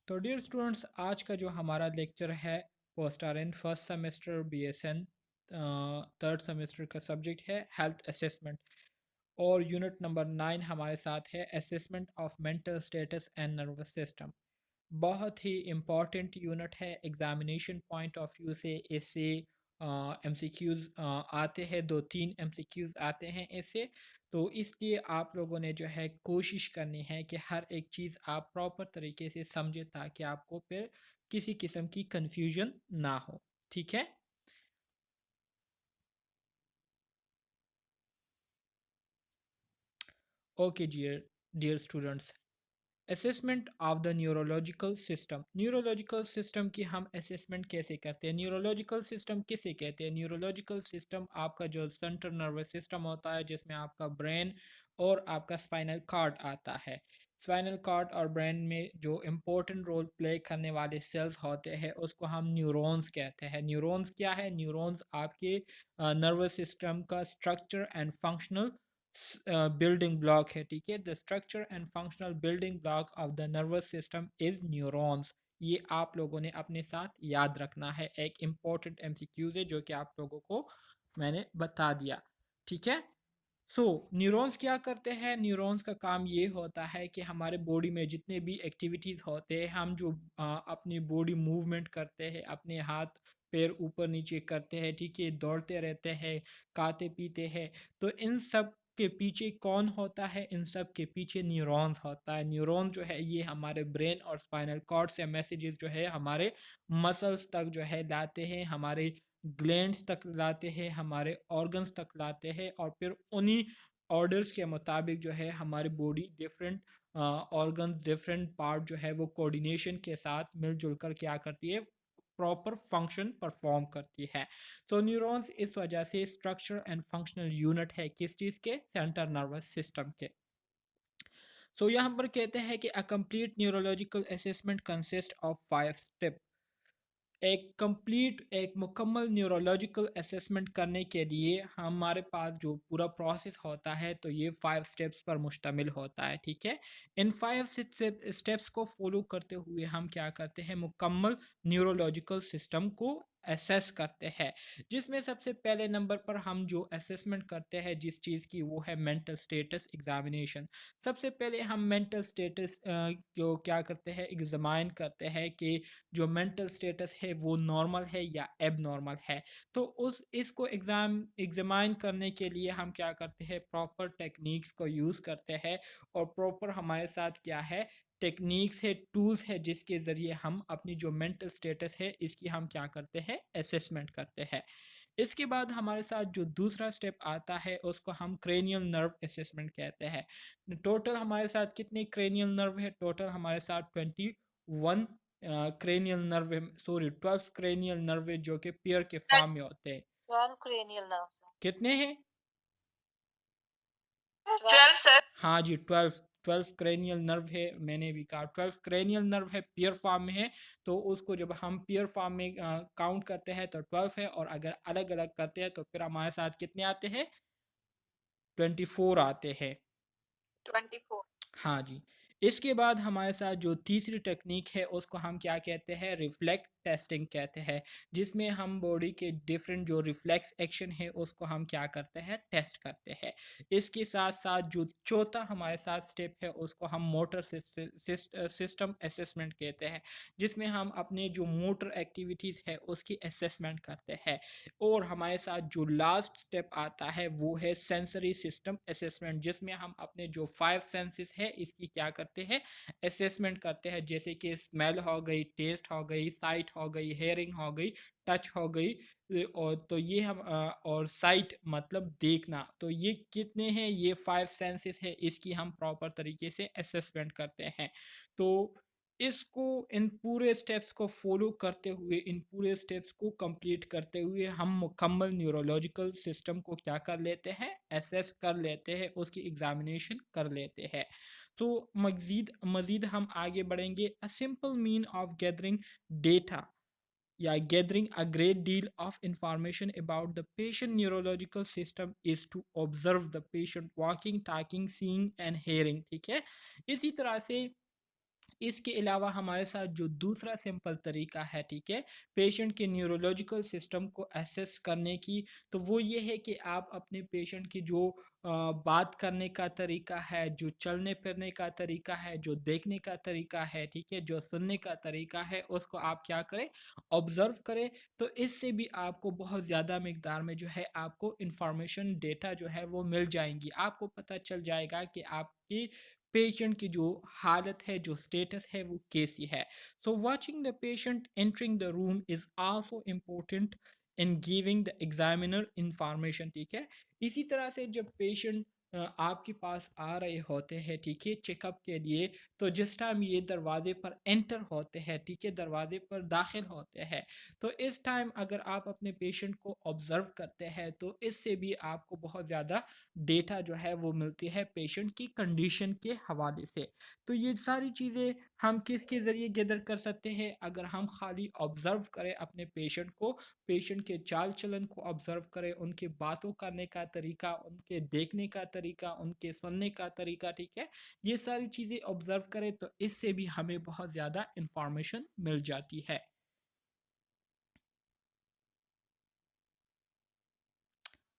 तो dear students, आज का जो हमारा लेक्चर है post R N first semester BSN third semester का सब्जेक्ट है हेल्थ असेसमेंट। और यूनिट नंबर 9 हमारे साथ है assessment of mental status and nervous system. बहुत ही इम्पॉर्टेंट यूनिट है। एग्जामिनेशन पॉइंट ऑफ व्यू से इससे MCQs आते हैं, 2-3 MCQs आते हैं इससे। तो इसलिए आप लोगों ने जो है कोशिश करनी है कि हर एक चीज़ आप प्रॉपर तरीके से समझे ताकि आपको फिर किसी किस्म की कंफ्यूजन ना हो। ठीक है। Okay dear dear students, assessment of the neurological system. Neurological system की हम असेसमेंट कैसे करते हैं? न्यूरोलॉजिकल सिस्टम किसे कहते हैं? न्यूरोलॉजिकल सिस्टम आपका जो सेंट्रल नर्वस सिस्टम होता है, जिसमें आपका ब्रेन और आपका स्पाइनल कॉर्ड आता है। स्पाइनल कॉर्ड और ब्रेन में जो इम्पोर्टेंट रोल प्ले करने वाले सेल्स होते हैं उसको हम न्यूरॉन्स कहते हैं। न्यूरॉन्स क्या है? न्यूरॉन्स आपके नर्वस सिस्टम का structure and functional building block है। ठीक है, the structure and functional building block of the nervous system is neurons. ये आप लोगों ने अपने साथ याद रखना है। एक इम्पॉर्टेंट MCQ है जो कि आप लोगों को मैंने बता दिया। ठीक है। सो न्यूरॉन्स क्या करते हैं? न्यूरॉन्स का काम ये होता है कि हमारे बॉडी में जितने भी एक्टिविटीज़ होते हैं, हम जो अपनी बॉडी मूवमेंट करते हैं, अपने हाथ पैर ऊपर नीचे करते हैं, ठीक है, दौड़ते रहते हैं, खाते पीते हैं, तो इन सब के पीछे कौन होता है? इन सब के पीछे न्यूरॉन्स होता है। न्यूरॉन जो है ये हमारे ब्रेन और स्पाइनल कॉर्ड से मैसेजेस जो है हमारे मसल्स तक जो है लाते हैं, हमारे ग्लैंड्स तक लाते हैं, हमारे ऑर्गन्स तक लाते हैं, और फिर उन्हीं ऑर्डर्स के मुताबिक जो है हमारी body different organs different part जो है वो कोऑर्डिनेशन के साथ मिलजुल कर क्या करती है? प्रॉपर फंक्शन परफॉर्म करती है। सो न्यूरॉन्स इस वजह से स्ट्रक्चर एंड फंक्शनल यूनिट है किस चीज़ के? सेंट्रल नर्वस सिस्टम के। सो यहाँ पर कहते हैं कि a complete neurological assessment consist of 5 step. एक मुकम्मल न्यूरोलॉजिकल असेसमेंट करने के लिए हमारे पास जो पूरा प्रोसेस होता है तो ये 5 स्टेप्स पर मुश्तमिल होता है। ठीक है। इन 5 स्टेप्स को फॉलो करते हुए हम क्या करते हैं? मुकम्मल न्यूरोलॉजिकल सिस्टम को असेस करते हैं, जिसमें सबसे पहले नंबर पर हम जो असेसमेंट करते हैं जिस चीज़ की, वो है मेंटल स्टेटस एग्जामिनेशन। सबसे पहले हम मेंटल स्टेटस जो क्या करते हैं, एग्जामाइन करते हैं कि जो मेंटल स्टेटस है वो नॉर्मल है या एब नॉर्मल है। तो उस इसको एग्जामाइन करने के लिए हम क्या करते हैं? प्रॉपर टेक्निक्स को यूज़ करते हैं। और प्रॉपर हमारे साथ क्या है? टेक्निक्स है, टूल्स है, जिसके ज़रिए हम अपनी जो मेंटल स्टेटस है इसकी हम क्या करते हैं? असेसमेंट करते हैं। इसके बाद हमारे साथ जो दूसरा स्टेप आता है उसको हम क्रेनियल नर्व असेसमेंट कहते हैं। टोटल हमारे साथ कितने क्रेनियल नर्व है? टोटल हमारे साथ 21 क्रेनियल नर्व है, सॉरी 12 क्रेनियल नर्व है जो कि पेयर के फॉर्म में होते हैं। 12 cranial nerves हैं। कितने हैं? 12 सर। हाँ जी, 12 क्रेनियल नर्व है। मैंने भी कहा 12 क्रेनियल नर्व है, पेयर फॉर्म में है। तो उसको जब हम पेयर फॉर्म में काउंट करते हैं तो 12 है, और अगर अलग अलग करते हैं तो फिर हमारे साथ कितने आते हैं? 24 आते हैं। 24। हाँ जी। इसके बाद हमारे साथ जो तीसरी टेक्निक है उसको हम क्या कहते हैं? रिफ्लेक्ट टेस्टिंग कहते हैं, जिसमें हम बॉडी के डिफरेंट जो रिफ्लेक्स एक्शन है उसको हम क्या करते हैं? टेस्ट करते हैं। इसके साथ साथ जो चौथा हमारे साथ स्टेप है उसको हम मोटर सिस्टम असेसमेंट कहते हैं, जिसमें हम अपने जो मोटर एक्टिविटीज़ है उसकी असेसमेंट करते हैं। और हमारे साथ जो लास्ट स्टेप आता है वो है सेंसरी सिस्टम असेसमेंट, जिसमें हम अपने जो 5 सेंसेस है इसकी क्या करते हैं? असेसमेंट करते हैं, जैसे कि स्मेल हो गई, टेस्ट हो गई, साइट हो गई, हेयरिंग हो गई, टच हो गई। और तो ये हम और साइट मतलब देखना, तो ये कितने हैं? ये 5 सेंसेस है, इसकी हम प्रॉपर तरीके से असेसमेंट करते हैं। तो इसको, इन पूरे स्टेप्स को फॉलो करते हुए, इन पूरे स्टेप्स को कंप्लीट करते हुए हम मुकम्मल न्यूरोलॉजिकल सिस्टम को क्या कर लेते हैं? असेस कर लेते हैं, उसकी एग्जामिनेशन कर लेते हैं। तो मज़ीद मज़ीद हम आगे बढ़ेंगे। A simple mean of gathering data या gathering a great deal of information about the patient neurological system is to observe the patient walking, talking, seeing and hearing। ठीक है। इसी तरह से इसके अलावा हमारे साथ जो दूसरा सिंपल तरीका है, ठीक है, पेशेंट के न्यूरोलॉजिकल सिस्टम को असेस करने की, तो वो ये है कि आप अपने पेशेंट की जो बात करने का तरीका है, जो चलने फिरने का तरीका है, जो देखने का तरीका है, ठीक है, जो सुनने का तरीका है, उसको आप क्या करें, ऑब्जर्व करें। तो इससे भी आपको बहुत ज़्यादा मिकदार में जो है आपको इंफॉर्मेशन डेटा जो है वो मिल जाएंगी। आपको पता चल जाएगा कि आपकी पेशेंट की जो हालत है, जो स्टेटस है, वो कैसी है। So watching the patient entering the room is also important in giving the examiner information, ठीक है। इसी तरह से जब पेशेंट आपके पास आ रहे होते हैं, ठीक है, चेकअप के लिए, तो जिस टाइम ये दरवाजे पर एंटर होते हैं, ठीक है, दरवाजे पर दाखिल होते हैं, तो इस टाइम अगर आप अपने पेशेंट को ऑब्जर्व करते हैं, तो इससे भी आपको बहुत ज़्यादा डेटा जो है वो मिलती है पेशेंट की कंडीशन के हवाले से। तो ये सारी चीज़ें हम किसके ज़रिए गैदर कर सकते हैं, अगर हम खाली ऑब्ज़र्व करें अपने पेशेंट को, पेशेंट के चाल चलन को ऑब्ज़र्व करें, उनके बातों करने का तरीका, उनके देखने का तरीका, उनके सुनने का तरीका, ठीक है, ये सारी चीज़ें ऑब्ज़र्व करें, तो इससे भी हमें बहुत ज़्यादा इंफॉर्मेशन मिल जाती है।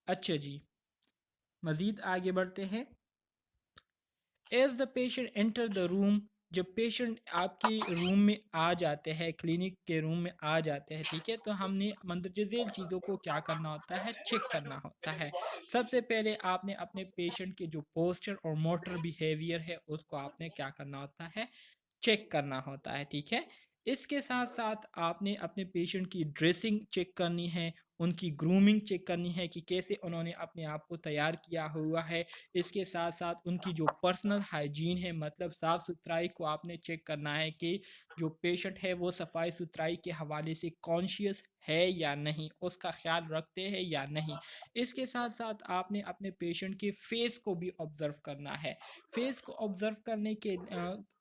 अच्छा जी, मज़ीद आगे बढ़ते हैं। As the patient enter the room, जब पेशेंट आपके रूम में आ जाते हैं, क्लिनिक के रूम में आ जाते हैं, ठीक है, तो हमने मंदरज झेल चीज़ों को क्या करना होता है, चेक करना होता है। सबसे पहले आपने अपने पेशेंट के जो पोस्चर और मोटर बिहेवियर है उसको आपने क्या करना होता है, चेक करना होता है, ठीक है। इसके साथ साथ आपने अपने पेशेंट की ड्रेसिंग चेक करनी है, उनकी ग्रूमिंग चेक करनी है कि कैसे उन्होंने अपने आप को तैयार किया हुआ है। इसके साथ साथ उनकी जो पर्सनल हाइजीन है, मतलब साफ़ सुथराई को आपने चेक करना है कि जो पेशेंट है वो सफाई सुथराई के हवाले से कॉन्शियस है या नहीं, उसका ख्याल रखते हैं या नहीं। इसके साथ साथ आपने अपने पेशेंट के फेस को भी ऑब्जर्व करना है। फेस को ऑब्जर्व करने के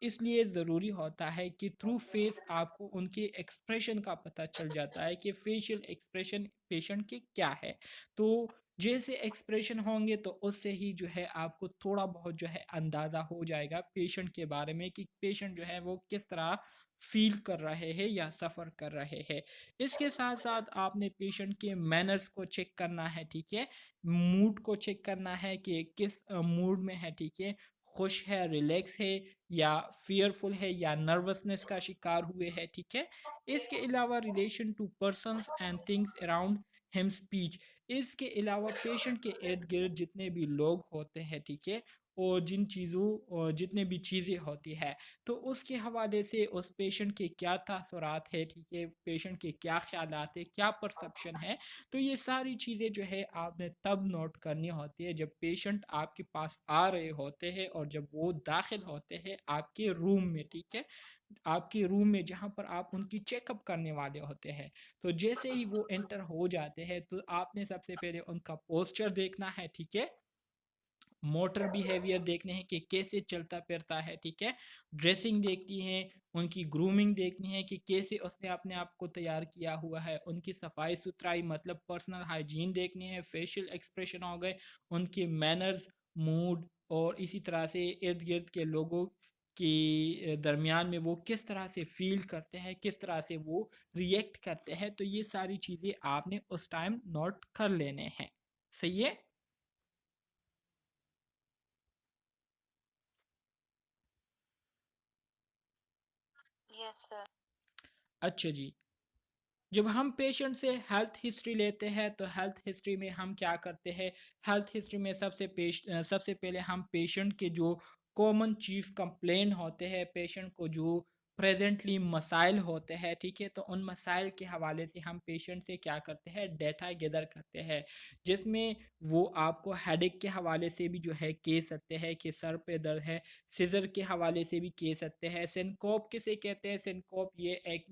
इसलिए ज़रूरी होता है कि थ्रू फेस आपको उनके एक्सप्रेशन का पता चल जाता है कि फेशियल एक्सप्रेशन पेशेंट के क्या है। तो जैसे एक्सप्रेशन होंगे तो उससे ही जो है आपको थोड़ा बहुत जो है अंदाज़ा हो जाएगा पेशेंट के बारे में कि पेशेंट जो है वो किस तरह फील कर रहे हैं या सफ़र कर रहे हैं। इसके साथ साथ आपने पेशेंट के मैनर्स को चेक करना है, ठीक है, मूड को चेक करना है कि किस मूड में है, ठीक है, खुश है, रिलैक्स है, या फियरफुल है, या नर्वसनेस का शिकार हुए हैं, ठीक है। इसके अलावा relation to persons and things around him speech, इसके अलावा पेशेंट के इर्द गिर्द जितने भी लोग होते हैं, ठीक है, और जिन चीज़ों और जितने भी चीज़ें होती है, तो उसके हवाले से उस पेशेंट के क्या तासुरात है, ठीक है, पेशेंट के क्या ख्यालात है, क्या परसेप्शन है। तो ये सारी चीज़ें जो है आपने तब नोट करनी होती है जब पेशेंट आपके पास आ रहे होते हैं और जब वो दाखिल होते हैं आपके रूम में, ठीक है, आपके रूम में जहाँ पर आप उनकी चेकअप करने वाले होते हैं। तो जैसे ही वो एंटर हो जाते हैं तो आपने सबसे पहले उनका पोस्चर देखना है, ठीक है, मोटर बिहेवियर देखने हैं कि कैसे चलता फिरता है, ठीक है, ड्रेसिंग देखनी है, उनकी ग्रूमिंग देखनी है कि कैसे उसने अपने आप को तैयार किया हुआ है, उनकी सफाई सुथराई मतलब पर्सनल हाइजीन देखनी है, फेशियल एक्सप्रेशन हो गए, उनके मैनर्स, मूड, और इसी तरह से इर्द गिर्द के लोगों के दरमियान में वो किस तरह से फील करते हैं, किस तरह से वो रिएक्ट करते हैं। तो ये सारी चीज़ें आपने उस टाइम नोट कर लेने हैं। सही है। Yes, sir. अच्छा जी, जब हम पेशेंट से हेल्थ हिस्ट्री लेते हैं तो हेल्थ हिस्ट्री में हम क्या करते हैं, हेल्थ हिस्ट्री में सबसे पहले हम पेशेंट के जो कॉमन चीफ कंप्लेन होते हैं, पेशेंट को जो प्रेजेंटली मसाइल होते हैं, ठीक है, तो उन मसाइल के हवाले से हम पेशेंट से क्या करते हैं, डेटा गैदर करते हैं, जिसमें वो आपको हेडेक के हवाले से भी जो है कह सकते हैं कि सर पे दर्द है, सीजर के हवाले से भी कह सकते हैं, सिनकोप किसे कहते हैं, सिनकोप ये एक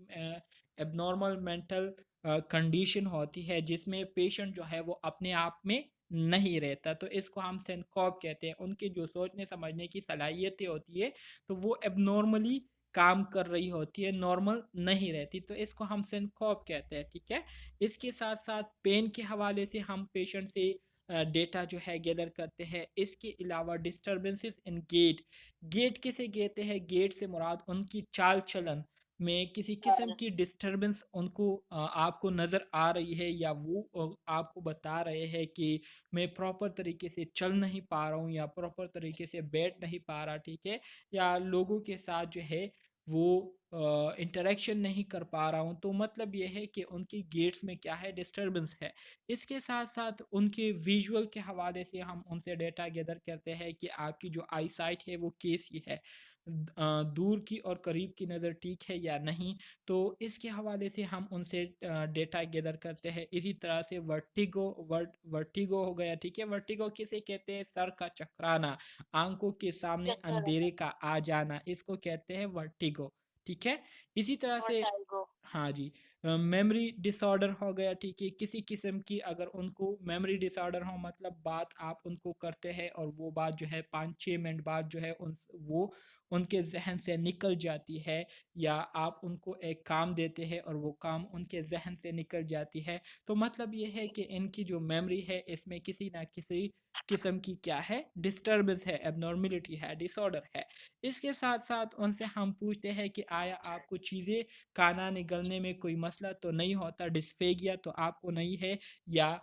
एबनॉर्मल मेंटल कंडीशन होती है जिसमें पेशेंट जो है वो अपने आप में नहीं रहता, तो इसको हम सिनकॉप कहते हैं। उनकी जो सोचने समझने की सलाहियतें होती है तो वो एबनॉर्मली काम कर रही होती है, नॉर्मल नहीं रहती, तो इसको हम सिनकोप कहते हैं, ठीक है। इसके साथ साथ पेन के हवाले से हम पेशेंट से डेटा जो है गैदर करते हैं। इसके अलावा डिस्टर्बेंसेस इन गेट, गेट किसे कहते हैं, गेट से मुराद उनकी चाल चलन में किसी किस्म की डिस्टरबेंस उनको आपको नज़र आ रही है, या वो आपको बता रहे हैं कि मैं प्रॉपर तरीके से चल नहीं पा रहा हूँ या प्रॉपर तरीके से बैठ नहीं पा रहा, ठीक है, या लोगों के साथ जो है वो इंटरेक्शन नहीं कर पा रहा हूँ, तो मतलब ये है कि उनकी गेट्स में क्या है, डिस्टरबेंस है। इसके साथ साथ उनके विजुअल के हवाले से हम उनसे डेटा गैदर करते हैं कि आपकी जो आई साइट है वो कैसी है, दूर की और करीब की नज़र ठीक है या नहीं, तो इसके हवाले से हम उनसे डेटा गैदर करते हैं। इसी तरह से वर्टिगो हो गया, ठीक है। वर्टिगो किसे कहते हैं, सर का चकराना, आंखों के सामने अंधेरे का आ जाना, इसको कहते हैं वर्टिगो, ठीक है। इसी तरह से वर्टाइगो। हाँ जी, मेमोरी डिसऑर्डर हो गया, ठीक है, किसी किस्म की अगर उनको मेमोरी डिसऑर्डर हो, मतलब बात आप उनको करते हैं और वो बात जो है 5-6 मिनट बाद जो है वो उनके जहन से निकल जाती है, या आप उनको एक काम देते हैं और वो काम उनके जहन से निकल जाती है, तो मतलब ये है कि इनकी जो मेमोरी है इसमें किसी ना किसी किस्म की क्या है, डिस्टर्बेंस है, एबनॉर्मलिटी है, डिसऑर्डर है। इसके साथ साथ उनसे हम पूछते हैं कि आया आपको चीज़ें खाना निगलने में कोई मसला तो नहीं होता, डिस्फेगिया तो आपको नहीं है, या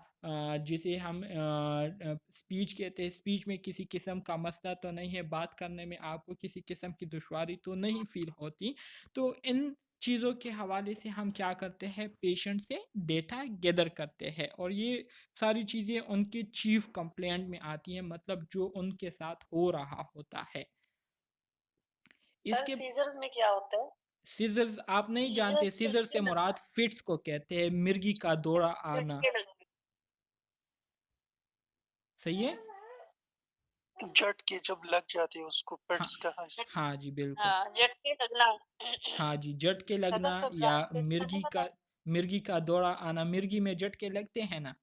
जिसे हम स्पीच कहते हैं, स्पीच में किसी किस्म का मसला तो नहीं है, बात करने में आपको किसी किस्म की दुश्वारी तो नहीं फील होती। तो इन चीज़ों के हवाले से हम क्या करते हैं, पेशेंट से डेटा गैदर करते हैं, और ये सारी चीज़ें उनके चीफ कंप्लेंट में आती हैं, मतलब जो उनके साथ हो रहा होता है। सर इसके सीजर्स में क्या होता है? सीजर्स आप नहीं जानते, सीजर्स सीजर से किसके लगता मुराद फिट्स को कहते हैं, मिर्गी का है? दौरा आना, किसके लगता सही है। झटके जब लग जाते हैं उसको हाँ, पेट्स कहा है? जाता हाँ जी बिल्कुल। हाँ, झटके लगना। हाँ जी, झटके सदर लगना से या ब्राउन फिट्स तो नहीं पता। मिर्गी का दौरा आना, मिर्गी में झटके लगते हैं ना।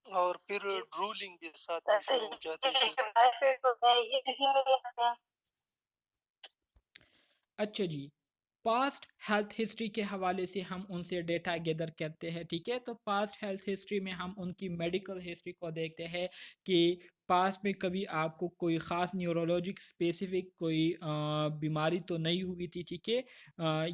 है। और फिर ड्रूलिंग भी साथ में सर शुरू हो जाती है तो ब्राउन फिट्स होता है, ये किसी में नहीं आता है। अच्छा जी, पास्ट हेल्थ हिस्ट्री के हवाले से हम उनसे डेटा गैदर करते हैं, ठीक है। तो पास्ट हेल्थ हिस्ट्री में हम उनकी मेडिकल हिस्ट्री को देखते हैं कि पास्ट में कभी आपको कोई ख़ास न्यूरोलॉजिक स्पेसिफिक कोई बीमारी तो नहीं हुई थी, ठीक है,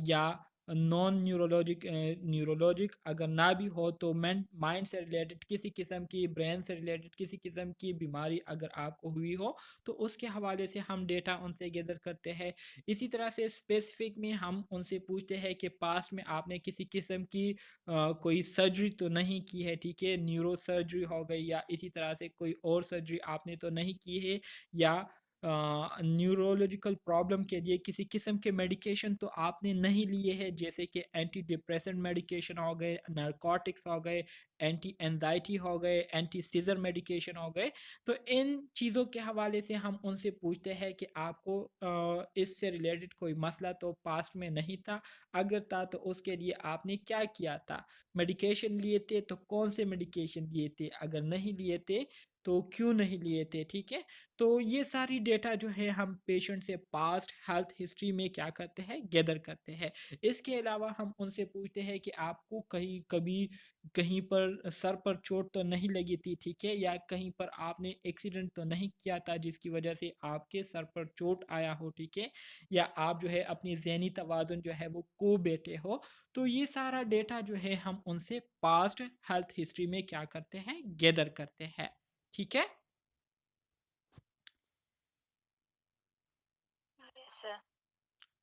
या नॉन न्यूरोलॉजिक न्यूरोलॉजिक अगर ना भी हो तो माइंड से रिलेटेड किसी किस्म की, ब्रेन से रिलेटेड किसी किस्म की बीमारी अगर आपको हुई हो, तो उसके हवाले से हम डेटा उनसे गैदर करते हैं। इसी तरह से स्पेसिफिक में हम उनसे पूछते हैं कि पास्ट में आपने किसी किस्म की कोई सर्जरी तो नहीं की है, ठीक है, न्यूरो सर्जरी हो गई, या इसी तरह से कोई और सर्जरी आपने तो नहीं की है, या न्यूरोलॉजिकल प्रॉब्लम के लिए किसी किस्म के मेडिकेशन तो आपने नहीं लिए हैं, जैसे कि एंटी डिप्रेसेंट मेडिकेशन हो गए, नारकोटिक्स हो गए, एंटी एंजाइटी हो गए, एंटी सीजर मेडिकेशन हो गए। तो इन चीज़ों के हवाले से हम उनसे पूछते हैं कि आपको इससे रिलेटेड कोई मसला तो पास्ट में नहीं था, अगर था तो उसके लिए आपने क्या किया था, मेडिकेशन लिए थे तो कौन से मेडिकेशन लिए थे, अगर नहीं लिए थे तो क्यों नहीं लिए थे, ठीक है। तो ये सारी डेटा जो है हम पेशेंट से पास्ट हेल्थ हिस्ट्री में क्या करते हैं, गैदर करते हैं। इसके अलावा हम उनसे पूछते हैं कि आपको कहीं कभी कहीं पर सर पर चोट तो नहीं लगी थी, ठीक है, या कहीं पर आपने एक्सीडेंट तो नहीं किया था जिसकी वजह से आपके सर पर चोट आया हो, ठीक है, या आप जो है अपनी ज़हनी तवाज़ुन जो है वो खो बैठे हो। तो ये सारा डेटा जो है हम उनसे पास्ट हेल्थ हिस्ट्री में क्या करते हैं, गैदर करते हैं, ठीक है। सर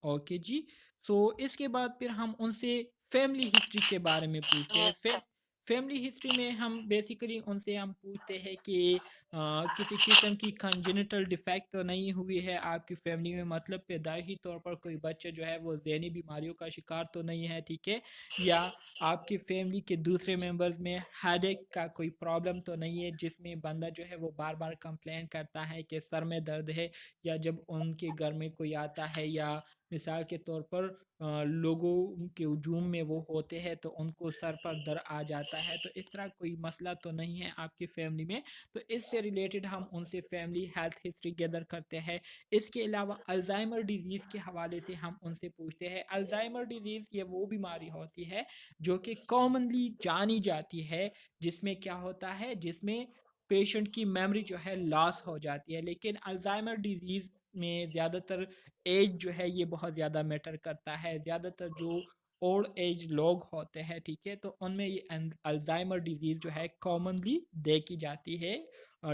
ओके जी। सो इसके बाद फिर हम उनसे फैमिली हिस्ट्री के बारे में पूछते हैं। Yes sir. फैमिली हिस्ट्री में हम बेसिकली उनसे हम पूछते हैं कि किसी किस्म की कंजेनिटल डिफेक्ट तो नहीं हुई है आपकी फैमिली में, मतलब पैदाइशी तौर पर कोई बच्चा जो है वो ज़हनी बीमारियों का शिकार तो नहीं है, ठीक है, या आपकी फैमिली के दूसरे मेंबर्स में हेडेक का कोई प्रॉब्लम तो नहीं है जिसमें बंदा जो है वो बार बार कंप्लेंट करता है कि सर में दर्द है, या जब उनके घर में कोई आता है या मिसाल के तौर पर लोगों के हुजूम में वो होते हैं तो उनको सर पर दर्द आ जाता है, तो इस तरह कोई मसला तो नहीं है आपकी फैमिली में, तो इससे रिलेटेड हम उनसे फैमिली हेल्थ हिस्ट्री गैदर करते हैं। इसके अलावा अल्जाइमर डिजीज़ के हवाले से हम उनसे पूछते हैं। अल्जाइमर डिजीज़ ये वो बीमारी होती है जो कि कॉमनली जानी जाती है, जिसमें क्या होता है, जिसमें पेशेंट की मेमोरी जो है लॉस हो जाती है। लेकिन अल्जाइमर डिजीज़ में ज़्यादातर एज जो है ये बहुत ज़्यादा मैटर करता है। ज़्यादातर जो ओल्ड एज लोग होते हैं, ठीक है, तो उनमें ये अल्जाइमर डिजीज़ जो है कॉमनली देखी जाती है,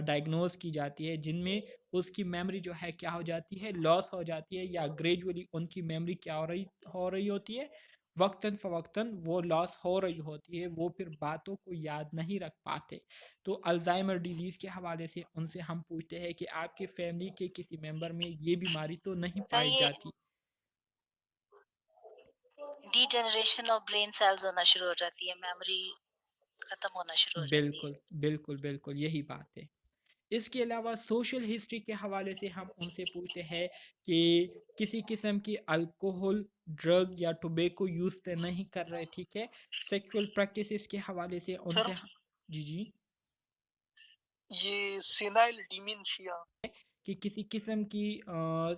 डायग्नोज की जाती है, जिनमें उसकी मेमोरी जो है क्या हो जाती है, लॉस हो जाती है, या ग्रेजुअली उनकी मेमोरी क्या हो रही होती है, वक्तन फ़वक्तन वो लॉस हो रही होती है, वो फिर बातों को याद नहीं रख पाते। तो अल्जाइमर डिजीज़ के हवाले से उनसे हम पूछते हैं कि आपके फैमिली के किसी मेंबर में ये बीमारी तो नहीं सर पाई ये जाती। डीजेनरेशन ऑफ ब्रेन सेल्स होना शुरू हो जाती है, मेमोरी खत्म होना शुरू हो जाती बिल्कुल, है। बिल्कुल, बिल्कुल, यही बात है। इसके अलावा सोशल हिस्ट्री के हवाले से हम उनसे पूछते हैं कि किसी किस्म की अल्कोहल, ड्रग या टोबैको यूज़ तो नहीं कर रहे, ठीक है? सेक्सुअल प्रैक्टिसेस के हवाले से सर उनसे जी, जी। ये सेनाइल डिमेंशिया। कि किसी किस्म की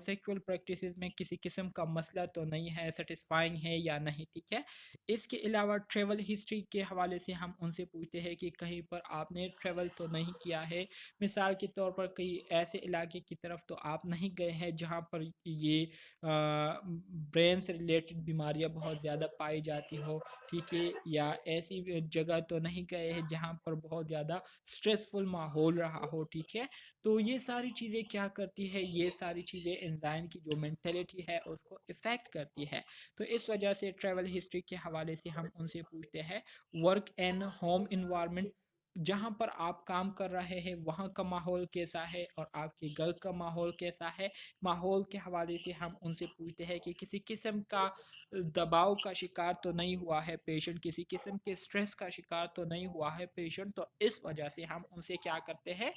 सेक्सुअल प्रैक्टिसेस में किसी किस्म का मसला तो नहीं है, सेटिस्फाइंग है या नहीं, ठीक है। इसके अलावा ट्रैवल हिस्ट्री के हवाले से हम उनसे पूछते हैं कि कहीं पर आपने ट्रैवल तो नहीं किया है, मिसाल के तौर पर कई ऐसे इलाके की तरफ तो आप नहीं गए हैं जहाँ पर ये ब्रेन से रिलेटेड बीमारियाँ बहुत ज़्यादा पाई जाती हो, ठीक है, या ऐसी जगह तो नहीं गए हैं जहाँ पर बहुत ज़्यादा स्ट्रेसफुल माहौल रहा हो, ठीक है। तो ये सारी चीज़ें क्या करती है, ये सारी चीज़ें इंसान की जो मेंटेलिटी है उसको इफ़ेक्ट करती है। तो इस वजह से ट्रैवल हिस्ट्री के हवाले से हम उनसे पूछते हैं। वर्क एंड होम इन्वायरमेंट, जहाँ पर आप काम कर रहे हैं वहाँ का माहौल कैसा है और आपके घर का माहौल कैसा है। माहौल के हवाले से हम उनसे पूछते हैं कि किसी किस्म का दबाव का शिकार तो नहीं हुआ है पेशेंट, किसी किस्म के स्ट्रेस का शिकार तो नहीं हुआ है पेशेंट। तो इस वजह से हम उनसे क्या करते हैं,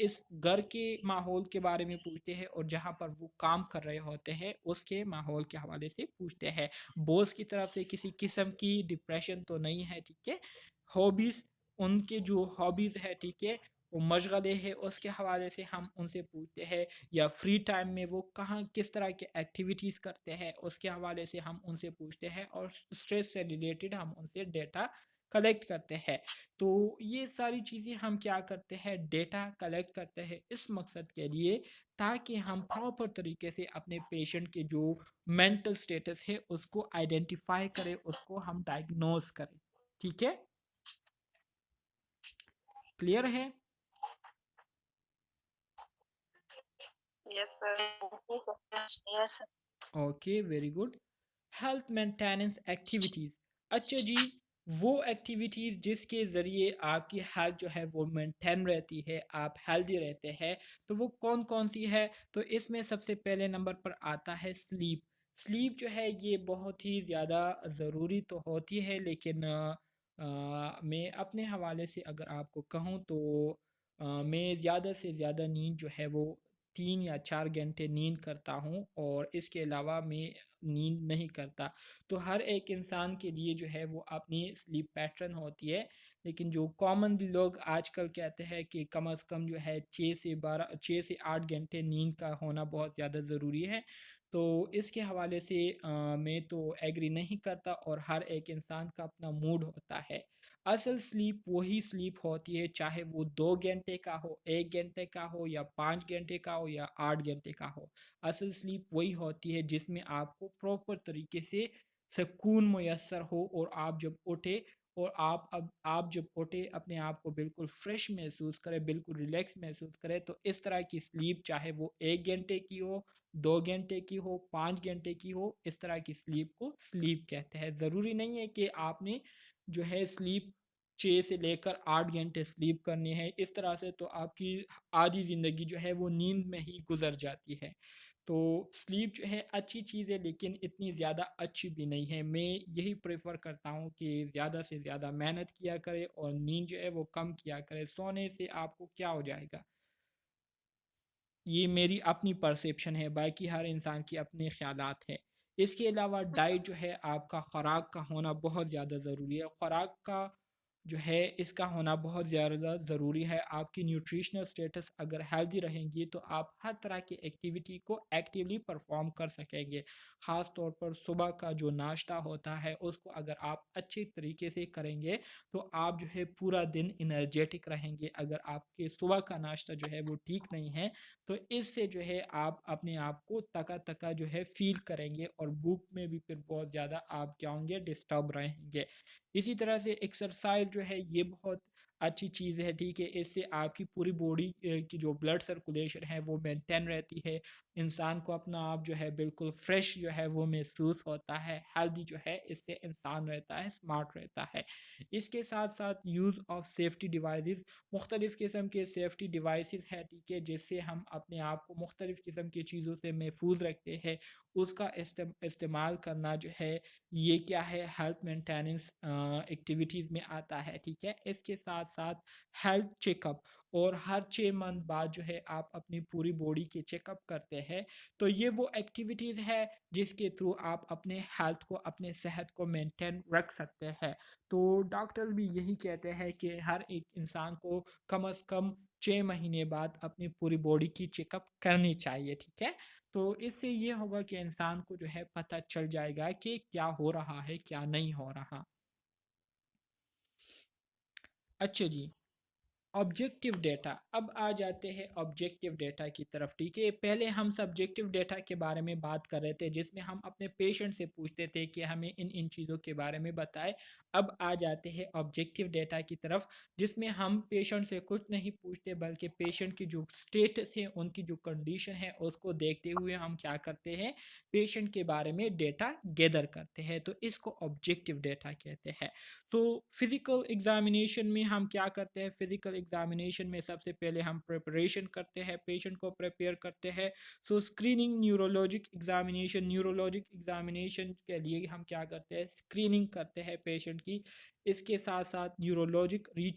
इस घर के माहौल के बारे में पूछते हैं और जहाँ पर वो काम कर रहे होते हैं उसके माहौल के हवाले से पूछते हैं। बॉस की तरफ से किसी किस्म की डिप्रेशन तो नहीं है, ठीक है। हॉबीज़, उनके जो हॉबीज़ है, ठीक है, वो मशगले है, उसके हवाले से हम उनसे पूछते हैं, या फ्री टाइम में वो कहाँ किस तरह के एक्टिविटीज़ करते हैं उसके हवाले से हम उनसे पूछते हैं, और स्ट्रेस से रिलेटेड हम उनसे डेटा कलेक्ट करते हैं। तो ये सारी चीज़ें हम क्या करते हैं, डेटा कलेक्ट करते हैं इस मकसद के लिए, ताकि हम प्रॉपर तरीके से अपने पेशेंट के जो मेंटल स्टेटस है उसको आइडेंटिफाई करें, उसको हम डायग्नोज करें, ठीक है। क्लियर है? Yes sir. Yes. Okay, very good. Health maintenance activities, अच्छा जी, वो एक्टिविटीज़ जिसके ज़रिए आपकी हेल्थ जो है वो मेंटेन रहती है, आप हेल्दी रहते हैं, तो वो कौन कौन सी है? तो इसमें सबसे पहले नंबर पर आता है स्लीप। स्लीप जो है ये बहुत ही ज़्यादा ज़रूरी तो होती है, लेकिन मैं अपने हवाले से अगर आपको कहूँ तो मैं ज़्यादा से ज़्यादा नींद जो है वो 3 या 4 घंटे नींद करता हूँ, और इसके अलावा मैं नींद नहीं करता। तो हर एक इंसान के लिए जो है वो अपनी स्लीप पैटर्न होती है, लेकिन जो कॉमन लोग आजकल कहते हैं कि कम से कम जो है 6 से 8 घंटे नींद का होना बहुत ज़्यादा ज़रूरी है। तो इसके हवाले से मैं तो एग्री नहीं करता, और हर एक इंसान का अपना मूड होता है। असल स्लीप वही स्लीप होती है, चाहे वो 2 घंटे का हो, 1 घंटे का हो, या 5 घंटे का हो, या 8 घंटे का हो। असल स्लीप वही होती है जिसमें आपको प्रॉपर तरीके से सुकून मुयसर हो, और आप जब उठे, और आप जब उठे अपने आप को बिल्कुल फ्रेश महसूस करें, बिल्कुल रिलैक्स महसूस करें। तो इस तरह की स्लीप, चाहे वो 1 घंटे की हो, 2 घंटे की हो, 5 घंटे की हो, इस तरह की स्लीप को स्लीप कहते हैं। ज़रूरी नहीं है कि आपने जो है स्लीप 6 से लेकर 8 घंटे स्लीप करनी है। इस तरह से तो आपकी आधी ज़िंदगी जो है वो नींद में ही गुजर जाती है। तो स्लीप जो है अच्छी चीज़ है, लेकिन इतनी ज़्यादा अच्छी भी नहीं है। मैं यही प्रेफर करता हूँ कि ज़्यादा से ज़्यादा मेहनत किया करें और नींद जो है वो कम किया करें। सोने से आपको क्या हो जाएगा, ये मेरी अपनी परसेप्शन है, बाकी हर इंसान की अपने ख़्यालात हैं। इसके अलावा डाइट जो है आपका ख़ुराक का होना बहुत ज़्यादा ज़रूरी है। ख़ुराक का जो है इसका होना बहुत ज़्यादा ज़रूरी है। आपकी न्यूट्रिशनल स्टेटस अगर हेल्दी रहेंगी तो आप हर तरह की एक्टिविटी को एक्टिवली परफॉर्म कर सकेंगे। ख़ास तौर पर सुबह का जो नाश्ता होता है उसको अगर आप अच्छे तरीके से करेंगे तो आप जो है पूरा दिन एनर्जेटिक रहेंगे। अगर आपके सुबह का नाश्ता जो है वो ठीक नहीं है तो इससे जो है आप अपने आप को तका-तका जो है फ़ील करेंगे और भूख में भी फिर बहुत ज़्यादा आप क्या होंगे, डिस्टर्ब रहेंगे। इसी तरह से एक्सरसाइज जो है ये बहुत अच्छी चीज़ है, ठीक है। इससे आपकी पूरी बॉडी की जो ब्लड सर्कुलेशन है वो मेंटेन रहती है। इंसान को अपना आप जो है बिल्कुल फ्रेश जो है वो महसूस होता है, हेल्दी जो है इससे इंसान रहता है, स्मार्ट रहता है। इसके साथ साथ यूज़ ऑफ सेफ्टी डिवाइसेस, मुख्तलिफ़ किस्म के सेफ्टी डिवाइसेस है, ठीक है, जिससे हम अपने आप को मुख्तलिफ़ किस्म की चीज़ों से महफूज रखते हैं। उसका इस्तेमाल करना जो है ये क्या है, हेल्थ मेंटेनेंस एक्टिविटीज़ में आता है, ठीक है। इसके साथ साथ हेल्थ चेकअप, और हर 6 मंथ बाद जो है आप अपनी पूरी बॉडी के चेकअप करते हैं। तो ये वो एक्टिविटीज़ है जिसके थ्रू आप अपने हेल्थ को, अपने सेहत को मेंटेन रख सकते हैं। तो डॉक्टर भी यही कहते हैं कि हर एक इंसान को कम से कम 6 महीने बाद अपनी पूरी बॉडी की चेकअप करनी चाहिए, ठीक है। तो इससे ये होगा कि इंसान को जो है पता चल जाएगा कि क्या हो रहा है, क्या नहीं हो रहा। अच्छा जी, ऑब्जेक्टिव डेटा, अब आ जाते हैं ऑब्जेक्टिव डेटा की तरफ, ठीक है। पहले हम सब्जेक्टिव डेटा के बारे में बात कर रहे थे जिसमें हम अपने पेशेंट से पूछते थे कि हमें इन इन चीज़ों के बारे में बताएं। अब आ जाते हैं ऑब्जेक्टिव डेटा की तरफ, जिसमें हम पेशेंट से कुछ नहीं पूछते बल्कि पेशेंट की जो स्टेटस है, उनकी जो कंडीशन है उसको देखते हुए हम क्या करते हैं, पेशेंट के बारे में डेटा गैदर करते हैं। तो इसको ऑब्जेक्टिव डेटा कहते हैं। तो फिज़िकल एग्ज़ामिनेशन में हम क्या करते हैं, फिज़िकल एग्ज़ामिनेशन में सबसे पहले हम प्रिपरेशन करते हैं, पेशेंट को प्रिपेयर करते हैं। सो स्क्रीनिंग, न्यूरोलॉजिक एग्ज़ामिनेशन के लिए हम क्या करते हैं, स्क्रीनिंग करते हैं पेशेंट की। इसके साथ साथ न्यूरोलॉजिकली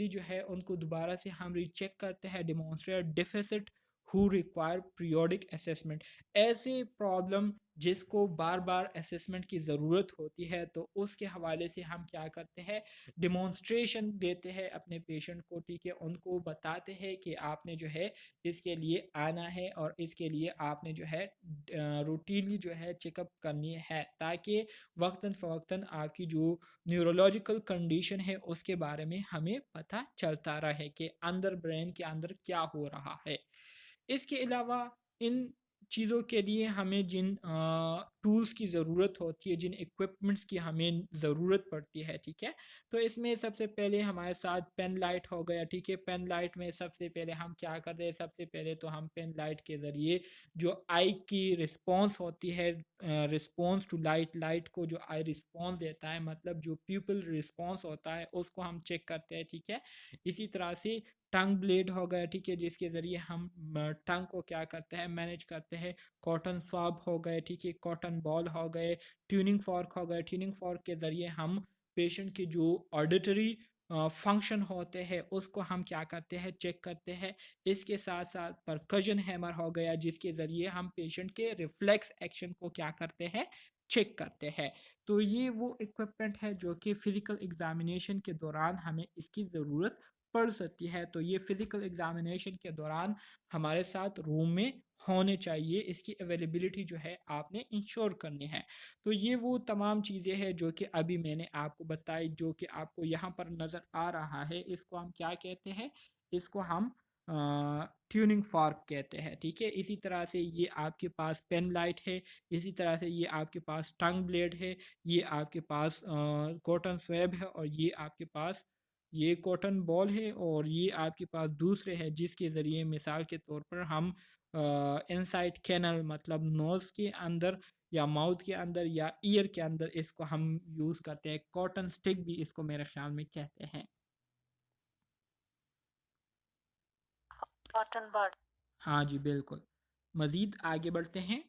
जो है उनको दोबारा से हम रीचेक करते हैं, demonstrate deficit who require periodic assessment. ऐसे प्रॉब्लम जिसको बार बार असेसमेंट की ज़रूरत होती है तो उसके हवाले से हम क्या करते हैं, डिमॉन्स्ट्रेशन देते हैं अपने पेशेंट को, ठीक है। उनको बताते हैं कि आपने जो है इसके लिए आना है और इसके लिए आपने जो है रूटीनली जो है चेकअप करनी है, ताकि वक्तन फ़वक्तन आपकी जो न्यूरोलॉजिकल कंडीशन है उसके बारे में हमें पता चलता रहे कि अंदर ब्रेन के अंदर क्या हो रहा है। इसके अलावा इन चीज़ों के लिए हमें जिन टूल्स की ज़रूरत होती है, जिन इक्विपमेंट्स की हमें ज़रूरत पड़ती है, ठीक है। तो इसमें सबसे पहले हमारे साथ पेन लाइट हो गया, ठीक है। पेन लाइट में सबसे पहले हम क्या करते हैं, सबसे पहले तो हम पेन लाइट के ज़रिए जो आई की रिस्पॉन्स होती है, रिस्पॉन्स टू लाइट, लाइट को जो आई रिस्पॉन्स देता है, मतलब जो प्यूपिल रिस्पॉन्स होता है उसको हम चेक करते हैं, ठीक है। इसी तरह से टंग ब्लेड हो गया, ठीक है, जिसके ज़रिए हम टंग को क्या करते हैं, मैनेज करते हैं। कॉटन स्वाब हो गए, ठीक है, कॉटन बॉल हो गए, ट्यूनिंग फॉर्क हो गए। ट्यूनिंग फॉर्क के ज़रिए हम पेशेंट की जो ऑडिटरी फंक्शन होते हैं उसको हम क्या करते हैं, चेक करते हैं। इसके साथ साथ परकशन हैमर हो गया, जिसके ज़रिए हम पेशेंट के रिफ्लेक्स एक्शन को क्या करते हैं, चेक करते हैं। तो ये वो इक्विपमेंट है जो कि फ़िज़िकल एग्ज़ामिनेशन के दौरान हमें इसकी ज़रूरत पड़ सकती है। तो ये फ़िज़िकल एग्ज़ामिनेशन के दौरान हमारे साथ रूम में होने चाहिए, इसकी अवेलेबिलिटी जो है आपने इंश्योर करनी है। तो ये वो तमाम चीज़ें हैं जो कि अभी मैंने आपको बताई, जो कि आपको यहाँ पर नज़र आ रहा है, इसको हम क्या कहते हैं, इसको हम ट्यूनिंग फॉर्क कहते हैं, ठीक है। इसी तरह से ये आपके पास पेन लाइट है, इसी तरह से ये आपके पास टंग ब्लेड है, ये आपके पास कॉटन स्वैब है, और ये आपके पास ये कॉटन बॉल है, और ये आपके पास दूसरे है जिसके ज़रिए मिसाल के तौर पर हम इनसाइड कैनल, मतलब नोज़ के अंदर या माउथ के अंदर या ईयर के अंदर इसको हम यूज़ करते हैं। कॉटन स्टिक भी इसको मेरे ख्याल में कहते हैं। कॉटन बड। हाँ जी, बिल्कुल। मज़ीद आगे बढ़ते हैं।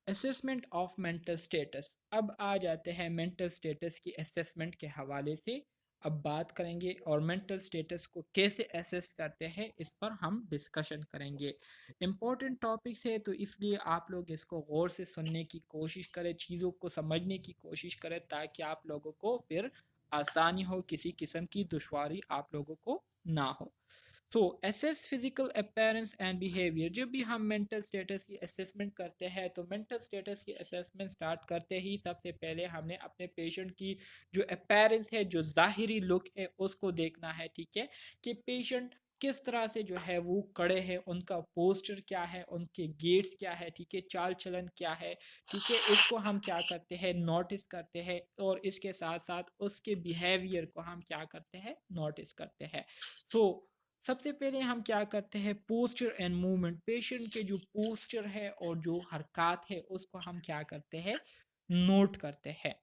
असेसमेंट ऑफ मेंटल स्टेटस, अब आ जाते हैं मेंटल स्टेटस की असेसमेंट के हवाले से। अब बात करेंगे और मेंटल स्टेटस को कैसे एसेस करते हैं इस पर हम डिस्कशन करेंगे। इम्पोर्टेंट टॉपिक्स है तो इसलिए आप लोग इसको गौर से सुनने की कोशिश करें, चीज़ों को समझने की कोशिश करें ताकि आप लोगों को फिर आसानी हो, किसी किस्म की दुश्वारी आप लोगों को ना हो। So assess physical appearance and behaviour. जब भी हम मेंटल स्टेटस की असेसमेंट करते हैं तो मेंटल स्टेटस की असेसमेंट स्टार्ट करते ही सबसे पहले हमने अपने पेशेंट की जो अपीयरेंस है, जो ज़ाहिरी लुक है, उसको देखना है। ठीक है, कि पेशेंट किस तरह से जो है वो खड़े हैं, उनका पोस्चर क्या है, उनके गेट्स क्या है, ठीक है, चाल चलन क्या है। ठीक है, इसको हम क्या करते हैं, नोटिस करते हैं, और इसके साथ साथ उसके बिहेवियर को हम क्या करते हैं, नोटिस करते हैं। सो सबसे पहले हम क्या करते हैं, पोस्चर एंड मूवमेंट। पेशेंट के जो पोस्चर है और जो हरकत है उसको हम क्या करते हैं, नोट करते हैं।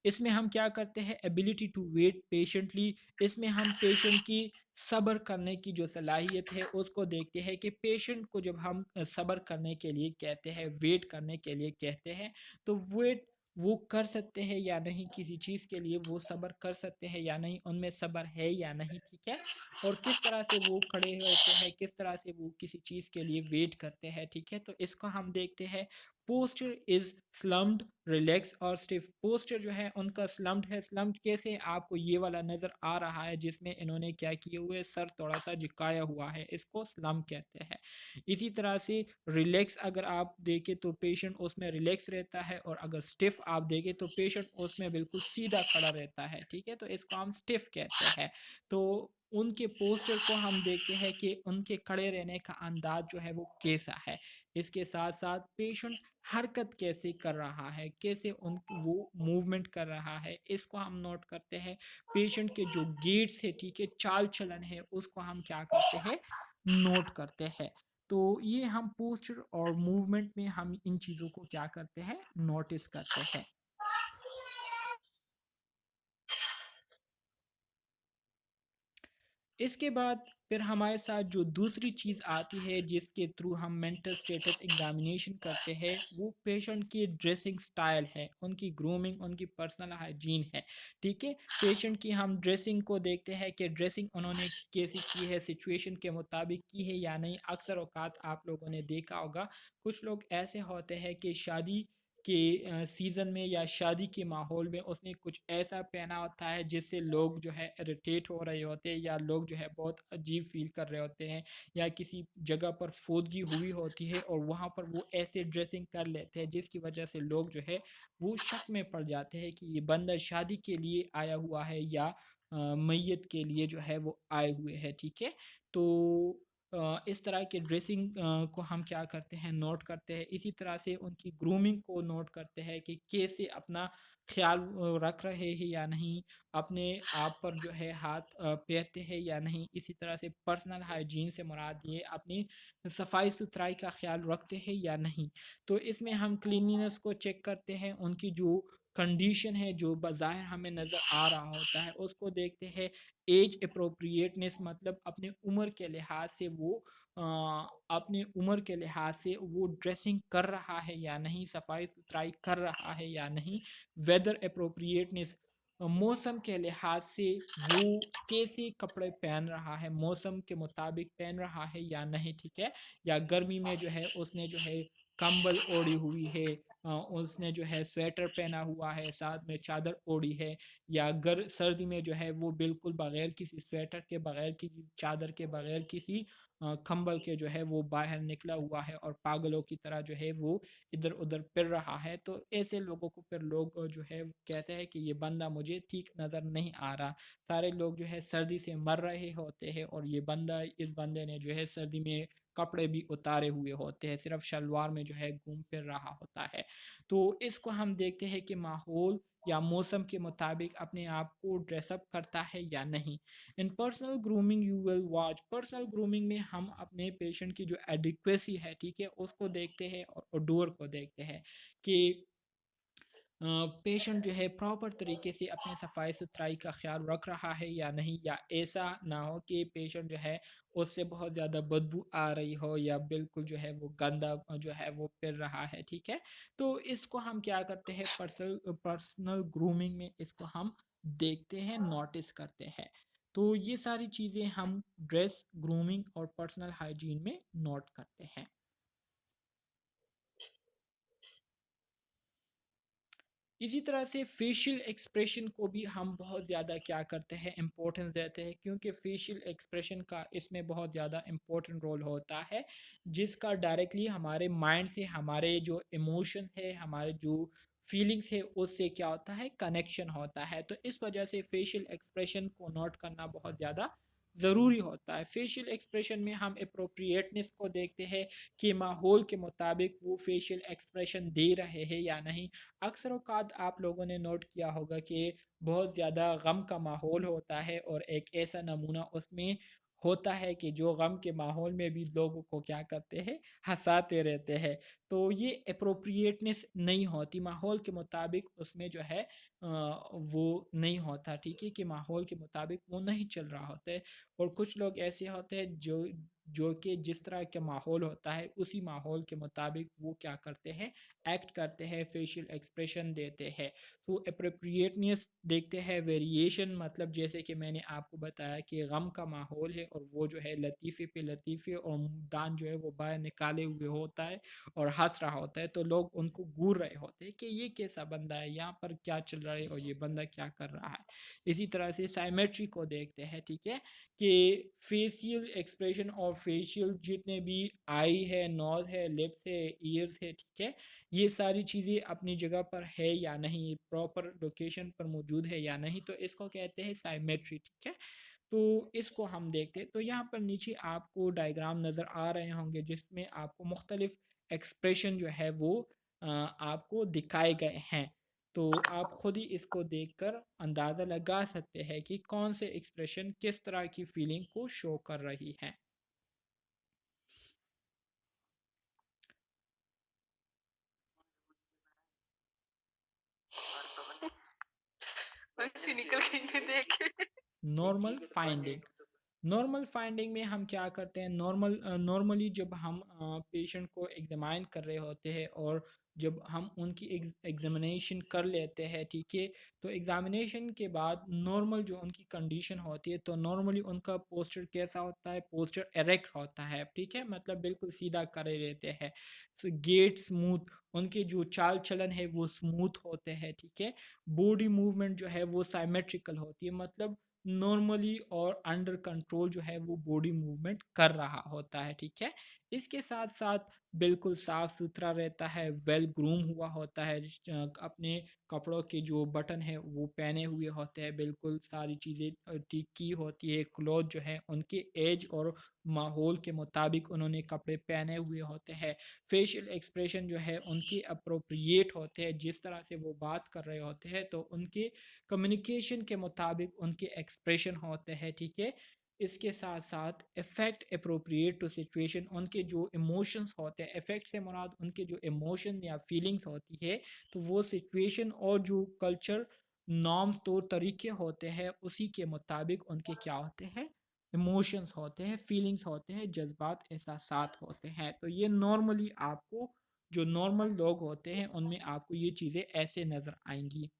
इसमें हम क्या करते हैं, एबिलिटी टू वेट पेशेंटली। इसमें हम पेशेंट की सब्र करने की जो सलाहियत है उसको देखते हैं कि पेशेंट को जब हम सब्र करने के लिए कहते हैं, वेट करने के लिए कहते हैं, तो वेट वो कर सकते हैं या नहीं, किसी चीज़ के लिए वो सब्र कर सकते हैं या नहीं, उनमें सब्र है या नहीं। ठीक है, और किस तरह से वो खड़े होते हैं, किस तरह से वो किसी चीज़ के लिए वेट करते हैं। ठीक है, तो इसको हम देखते हैं। पोस्चर इज स्लम्ड, रिलैक्स और स्टिफ। पोस्चर जो है उनका स्लम्ड है। स्लम्ड कैसे, आपको ये वाला नज़र आ रहा है जिसमें इन्होंने क्या किए हुए, सर थोड़ा सा झुकाया हुआ है, इसको स्लम कहते हैं। इसी तरह से रिलैक्स अगर आप देखें तो पेशेंट उसमें रिलैक्स रहता है, और अगर स्टिफ आप देखें तो पेशेंट उसमें बिल्कुल सीधा खड़ा रहता है। ठीक है, तो इसको हम स्टिफ कहते हैं। तो उनके पोस्चर को हम देखते हैं कि उनके खड़े रहने का अंदाज जो है वो कैसा है। इसके साथ साथ पेशेंट हरकत कैसे कर रहा है, कैसे उन वो मूवमेंट कर रहा है, इसको हम नोट करते हैं। पेशेंट के जो गेट्स है, ठीक है, चाल चलन है, उसको हम क्या करते हैं, नोट करते हैं। तो ये हम पोस्चर और मूवमेंट में हम इन चीज़ों को क्या करते हैं, नोटिस करते हैं। इसके बाद फिर हमारे साथ जो दूसरी चीज़ आती है जिसके थ्रू हम मेंटल स्टेटस एग्जामिनेशन करते हैं, वो पेशेंट की ड्रेसिंग स्टाइल है, उनकी ग्रूमिंग, उनकी पर्सनल हाइजीन है। ठीक है, पेशेंट की हम ड्रेसिंग को देखते हैं कि ड्रेसिंग उन्होंने कैसी की है, सिचुएशन के मुताबिक की है या नहीं। अक्सर औकात आप लोगों ने देखा होगा, कुछ लोग ऐसे होते हैं कि शादी के सीज़न में या शादी के माहौल में उसने कुछ ऐसा पहना होता है जिससे लोग जो है इरिटेट हो रहे होते हैं, या लोग जो है बहुत अजीब फील कर रहे होते हैं, या किसी जगह पर फोदगी हुई होती है और वहाँ पर वो ऐसे ड्रेसिंग कर लेते हैं जिसकी वजह से लोग जो है वो शक में पड़ जाते हैं कि ये बंदा शादी के लिए आया हुआ है या मैयत के लिए जो है वो आए हुए हैं। ठीक है, तो इस तरह के ड्रेसिंग को हम क्या करते हैं, नोट करते हैं। इसी तरह से उनकी ग्रूमिंग को नोट करते हैं कि कैसे अपना ख्याल रख रहे हैं या नहीं, अपने आप पर जो है हाथ फेरते हैं या नहीं। इसी तरह से पर्सनल हाइजीन से मुराद ये अपनी सफाई सुथराई का ख्याल रखते हैं या नहीं। तो इसमें हम क्लीनिनेस को चेक करते हैं, उनकी जो कंडीशन है जो बाज़ाहिर हमें नज़र आ रहा होता है उसको देखते हैं। एज अप्रोप्रिएटनेस मतलब अपने उम्र के लिहाज से वो अ, अपनी उम्र के लिहाज से वो ड्रेसिंग कर रहा है या नहीं, सफाई सुथराई कर रहा है या नहीं। वेदर अप्रोप्रिएटनेस, मौसम के लिहाज से वो कैसे कपड़े पहन रहा है, मौसम के मुताबिक पहन रहा है या नहीं। ठीक है, या गर्मी में जो है उसने जो है कंबल ओढ़ी हुई है, उसने जो है स्वेटर पहना हुआ है, साथ में चादर ओढ़ी है, या सर्दी में जो है वो बिल्कुल बगैर किसी स्वेटर के, बगैर किसी चादर के, बगैर किसी कंबल के जो है वो बाहर निकला हुआ है और पागलों की तरह जो है वो इधर उधर फिर रहा है। तो ऐसे लोगों को फिर लोग जो है कहते हैं कि ये बंदा मुझे ठीक नज़र नहीं आ रहा। सारे लोग जो है सर्दी से मर रहे होते हैं और ये बंदा, इस बंदे ने जो है सर्दी में कपड़े भी उतारे हुए होते हैं, सिर्फ शलवार में जो है घूम फिर रहा होता है। तो इसको हम देखते हैं कि माहौल या मौसम के मुताबिक अपने आप को ड्रेसअप करता है या नहीं। In personal grooming you will watch. Personal grooming में हम अपने पेशेंट की जो एडिक्वेसी है, ठीक है, उसको देखते हैं और ओडोर को देखते हैं कि पेशेंट जो है प्रॉपर तरीके से अपने सफाई सुथराई का ख्याल रख रहा है या नहीं, या ऐसा ना हो कि पेशेंट जो है उससे बहुत ज़्यादा बदबू आ रही हो या बिल्कुल जो है वो गंदा जो है वो फिर रहा है। ठीक है, तो इसको हम क्या करते हैं, पर्सनल पर्सनल ग्रूमिंग में इसको हम देखते हैं, नोटिस करते हैं। तो ये सारी चीज़ें हम ड्रेस, ग्रूमिंग और पर्सनल हाइजीन में नोट करते हैं। इसी तरह से फेशियल एक्सप्रेशन को भी हम बहुत ज़्यादा क्या करते हैं, इम्पोर्टेंस देते हैं, क्योंकि फेशियल एक्सप्रेशन का इसमें बहुत ज़्यादा इम्पोर्टेंट रोल होता है, जिसका डायरेक्टली हमारे माइंड से, हमारे जो इमोशन है, हमारे जो फीलिंग्स है, उससे क्या होता है, कनेक्शन होता है। तो इस वजह से फेशियल एक्सप्रेशन को नोट करना बहुत ज़्यादा ज़रूरी होता है। फेशियल एक्सप्रेशन में हम अप्रोप्रिएटनेस को देखते हैं कि माहौल के मुताबिक वो फेशियल एक्सप्रेशन दे रहे हैं या नहीं। अक्सर औक़ात आप लोगों ने नोट किया होगा कि बहुत ज़्यादा गम का माहौल होता है और एक ऐसा नमूना उसमें होता है कि जो गम के माहौल में भी लोगों को क्या करते हैं, हँसाते रहते हैं। तो ये एप्रोप्रिएटनेस नहीं होती, माहौल के मुताबिक उसमें जो है वो नहीं होता, ठीक है? कि माहौल के मुताबिक वो नहीं चल रहा होता है। और कुछ लोग ऐसे होते हैं जो कि जिस तरह का माहौल होता है, उसी माहौल के मुताबिक वो क्या करते हैं, एक्ट करते हैं, फेशियल एक्सप्रेशन देते हैं। तो एप्रोप्रिएटनेस देखते हैं, वेरिएशन मतलब जैसे कि मैंने आपको बताया कि गम का माहौल है और वो जो है लतीफ़े पे लतीफ़े और दाँत जो है वो बाहर निकाले हुए होता है और हँस रहा होता है, तो लोग उनको घूर रहे होते हैं कि ये कैसा बंदा है, यहाँ पर क्या चल रहा है और ये बंदा क्या कर रहा है। इसी तरह से साइमेट्री को देखते हैं, ठीक है? कि फेशियल एक्सप्रेशन और फेशियल जितने भी आई है, नोज़ है, लिप्स है, ईयर्स है, ठीक है? ये सारी चीज़ें अपनी जगह पर है या नहीं, प्रॉपर लोकेशन पर मौजूद है या नहीं, तो इसको कहते हैं साइमेट्री, ठीक है? तो इसको हम देखते हैं। तो यहाँ पर नीचे आपको डायग्राम नज़र आ रहे होंगे जिसमें आपको मुख्तलिफ एक्सप्रेशन जो है वो आपको दिखाए गए हैं। तो आप खुद ही इसको देखकर अंदाज़ा लगा सकते हैं कि कौन से एक्सप्रेशन किस तरह की फीलिंग को शो कर रही हैं। वैसे निकल गई थी देखे। नॉर्मल फाइंडिंग, नॉर्मल फाइंडिंग में हम क्या करते हैं, नॉर्मली जब हम पेशेंट को एग्जामाइन कर रहे होते हैं और जब हम उनकी एग्जामिनेशन कर लेते हैं, ठीक है? तो एग्जामिनेशन के बाद नॉर्मल जो उनकी कंडीशन होती है, तो नॉर्मली उनका पोस्चर कैसा होता है, पोस्चर एरेक्ट होता है, ठीक है? मतलब बिल्कुल सीधा करे रहते हैं। गेट स्मूथ, उनके जो चाल चलन है वो स्मूथ होते हैं, ठीक है? बॉडी मूवमेंट जो है वो साइमेट्रिकल होती है, मतलब नॉर्मली और अंडर कंट्रोल जो है वो बॉडी मूवमेंट कर रहा होता है, ठीक है? इसके साथ साथ बिल्कुल साफ सुथरा रहता है, वेल ग्रूम हुआ होता है, अपने कपड़ों के जो बटन है वो पहने हुए होते हैं, बिल्कुल सारी चीज़ें ठीक की होती है, क्लॉथ जो है उनके एज और माहौल के मुताबिक उन्होंने कपड़े पहने हुए होते हैं। फेशियल एक्सप्रेशन जो है उनके अप्रोप्रिएट होते हैं, जिस तरह से वो बात कर रहे होते हैं तो उनके कम्युनिकेशन के मुताबिक उनके एक्सप्रेशन होते हैं, ठीक है? इसके साथ साथ इफ़ेक्ट अप्रोप्रिएट टू सिचुएशन, उनके जो इमोशंस होते हैं, इफ़ेक्ट से मुराद उनके जो इमोशन या फीलिंग्स होती है, तो वो सिचुएशन और जो कल्चर नॉर्म्स तौर तरीके होते हैं उसी के मुताबिक उनके क्या होते हैं, इमोशंस होते हैं, फीलिंग्स होते हैं, जज्बात, एहसासात होते हैं। तो ये नॉर्मली आपको, जो नॉर्मल लोग होते हैं उनमें आपको ये चीज़ें ऐसे नज़र आएंगी।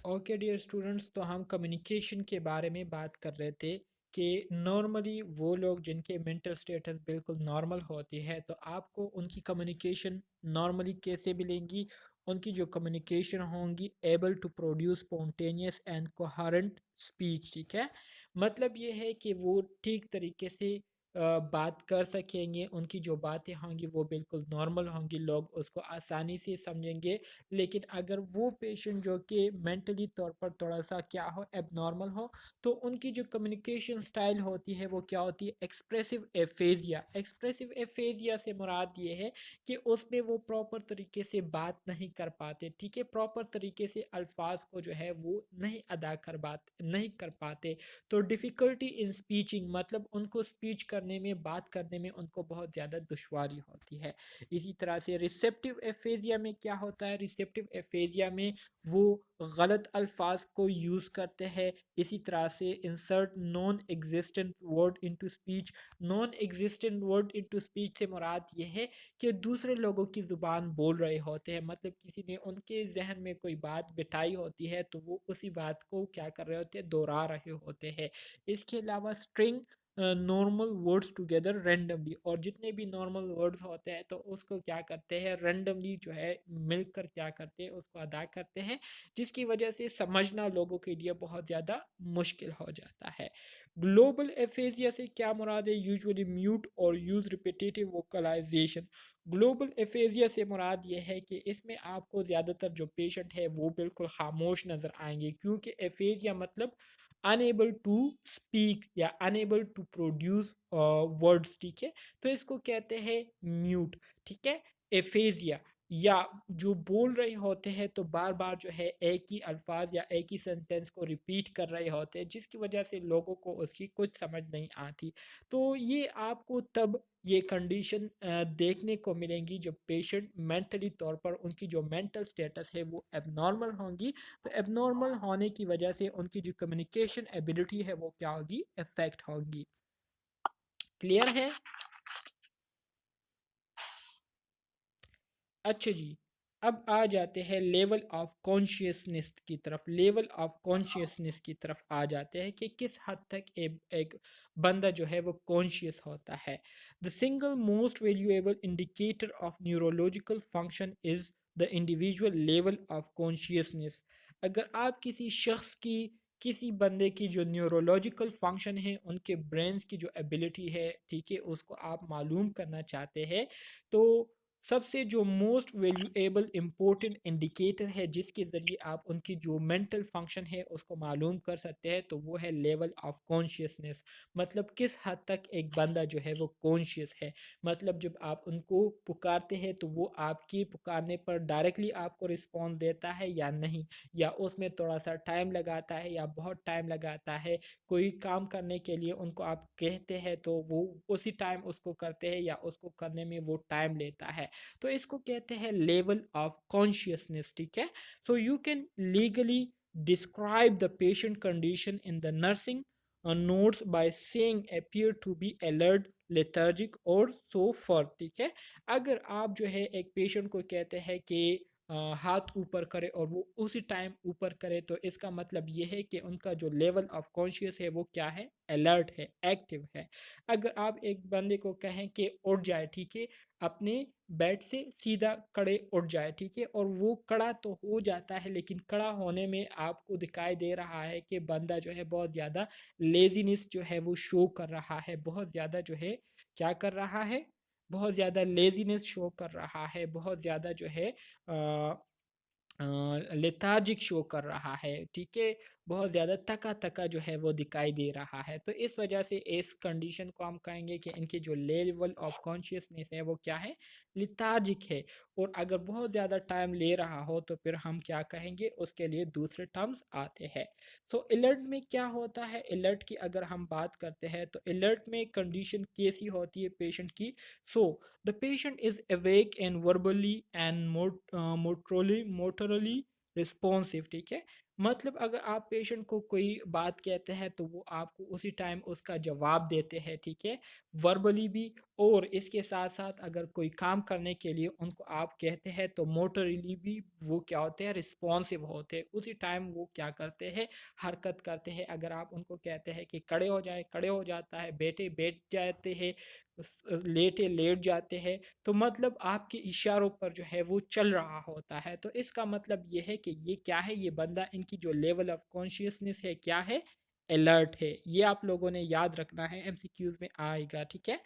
ओके डियर स्टूडेंट्स, तो हम कम्युनिकेशन के बारे में बात कर रहे थे कि नॉर्मली वो लोग जिनके मेंटल स्टेटस बिल्कुल नॉर्मल होती है, तो आपको उनकी कम्युनिकेशन नॉर्मली कैसे मिलेंगी, उनकी जो कम्युनिकेशन होंगी able to produce spontaneous and coherent speech, ठीक है? मतलब ये है कि वो ठीक तरीके से बात कर सकेंगे, उनकी जो बातें होंगी वो बिल्कुल नॉर्मल होंगी, लोग उसको आसानी से समझेंगे। लेकिन अगर वो पेशेंट जो कि मेंटली तौर पर थोड़ा-सा क्या हो, एब्नॉर्मल हो, तो उनकी जो कम्युनिकेशन स्टाइल होती है वो क्या होती है, एक्सप्रेसिव एफेज़िया। एक्सप्रेसिव एफेज़िया से मुराद ये है कि उसमें वो प्रॉपर तरीके से बात नहीं कर पाते, ठीक है? प्रॉपर तरीके से अल्फ़ाज़ को जो है वो नहीं अदा कर बात नहीं कर पाते। तो डिफ़िकल्टी इन स्पीचिंग मतलब उनको स्पीच करने करने में, बात करने में उनको बहुत ज़्यादा दुश्वारी होती है। इसी तरह से रिसेप्टिव एफेजिया में क्या होता है, रिसेप्टिव एफेजिया में वो गलत अल्फाज को यूज़ करते हैं। इसी तरह से insert non existent word into speech. Non existent word into speech से मुराद ये है कि दूसरे लोगों की ज़ुबान बोल रहे होते हैं, मतलब किसी ने उनके जहन में कोई बात बिठाई होती है तो वो उसी बात को क्या कर रहे होते हैं, दोहरा रहे होते हैं। इसके अलावा string normal words together randomly, और जितने भी नॉर्मल वर्ड्स होते हैं तो उसको क्या करते हैं, रैंडमली जो है मिलकर क्या करते हैं, उसको अदा करते हैं, जिसकी वजह से समझना लोगों के लिए बहुत ज़्यादा मुश्किल हो जाता है। ग्लोबल एफेजिया से क्या मुराद है, यूजुअली म्यूट और use repetitive vocalisation. Global aphasia से मुराद ये है कि इसमें आपको ज़्यादातर जो पेशेंट है वो बिल्कुल खामोश नज़र आएंगे, क्योंकि एफेजिया मतलब अनेबल टू स्पीक या अनेबल टू प्रोड्यूस वर्ड्स, ठीक है, तो इसको कहते हैं म्यूट, ठीक है, एफेजिया। या जो बोल रहे होते हैं तो बार बार जो है एक ही अल्फाज या एक ही सेंटेंस को रिपीट कर रहे होते हैं, जिसकी वजह से लोगों को उसकी कुछ समझ नहीं आती। तो ये आपको तब ये कंडीशन देखने को मिलेंगी जब पेशेंट मेंटली तौर पर, उनकी जो मेंटल स्टेटस है वो एबनॉर्मल होंगी। तो एबनॉर्मल होने की वजह से उनकी जो कम्युनिकेशन एबिलिटी है वो क्या होगी, इफेक्ट होगी। क्लियर है? अच्छा जी, अब आ जाते हैं लेवल ऑफ कॉन्शियसनेस की तरफ। लेवल ऑफ कॉन्शियसनेस की तरफ आ जाते हैं कि किस हद तक एक बंदा जो है वो कॉन्शियस होता है। The single most valuable indicator of neurological function is the individual level of consciousness. अगर आप किसी शख्स की, किसी बंदे की जो न्यूरोलॉजिकल फंक्शन है, उनके ब्रेन्स की जो एबिलिटी है, ठीक है, उसको आप मालूम करना चाहते हैं, तो सबसे जो मोस्ट वैल्यूएबल इंपॉर्टेंट इंडिकेटर है जिसके ज़रिए आप उनकी जो मेंटल फंक्शन है उसको मालूम कर सकते हैं, तो वो है लेवल ऑफ कॉन्शियसनेस। मतलब किस हद तक एक बंदा जो है वो कॉन्शियस है। मतलब जब आप उनको पुकारते हैं तो वो आपकी पुकारने पर डायरेक्टली आपको रिस्पॉन्स देता है या नहीं, या उसमें थोड़ा सा टाइम लगाता है या बहुत टाइम लगाता है। कोई काम करने के लिए उनको आप कहते हैं तो वो उसी टाइम उसको करते हैं या उसको करने में वो टाइम लेता है। तो इसको कहते हैं लेवल ऑफ कॉन्शियसनेस, ठीक है। So you can legally describe the patient condition in the nursing notes by saying appear to be alert, lethargic और सो फॉर, ठीक है। अगर आप जो है एक पेशेंट को कहते हैं कि हाथ ऊपर करे और वो उसी टाइम ऊपर करे, तो इसका मतलब ये है कि उनका जो लेवल ऑफ कॉन्शियस है वो क्या है, अलर्ट है, एक्टिव है। अगर आप एक बंदे को कहें कि उठ जाए, ठीक है, अपने बेड से सीधा खड़े उठ जाए, ठीक है, और वो खड़ा तो हो जाता है, लेकिन खड़ा होने में आपको दिखाई दे रहा है कि बंदा जो है बहुत ज़्यादा लेजीनेस जो है वो शो कर रहा है, बहुत ज़्यादा जो है क्या कर रहा है, बहुत ज़्यादा लेजीनेस शो कर रहा है, बहुत ज़्यादा जो है लेथार्जिक शो कर रहा है, ठीक है, बहुत ज़्यादा थका थका जो है वो दिखाई दे रहा है। तो इस वजह से इस कंडीशन को हम कहेंगे कि इनकी जो लेवल ऑफ कॉन्शियसनेस है वो क्या है, लिथार्जिक है। और अगर बहुत ज़्यादा टाइम ले रहा हो तो फिर हम क्या कहेंगे, उसके लिए दूसरे टर्म्स आते हैं। सो अलर्ट में क्या होता है, अलर्ट की अगर हम बात करते हैं तो अलर्ट में कंडीशन कैसी होती है पेशेंट की। So the patient is awake and verbally and motorly responsive, ठीक है। मतलब अगर आप पेशेंट को कोई बात कहते हैं तो वो आपको उसी टाइम उसका जवाब देते हैं, ठीक है, वर्बली भी। और इसके साथ साथ अगर कोई काम करने के लिए उनको आप कहते हैं तो मोटरली भी वो क्या होते हैं, रिस्पॉन्सिव होते हैं, उसी टाइम वो क्या करते हैं, हरकत करते हैं। अगर आप उनको कहते हैं कि खड़े हो जाए, खड़े हो जाता है, बैठे बैठ जाते हैं, लेटे लेट जाते हैं। तो मतलब आपके इशारों पर जो है वो चल रहा होता है। तो इसका मतलब ये है कि ये क्या है, ये बंदा, इनकी जो लेवल ऑफ कॉन्शियसनेस है क्या है, अलर्ट है। ये आप लोगों ने याद रखना है, एमसीक्यूज में आएगा, ठीक है।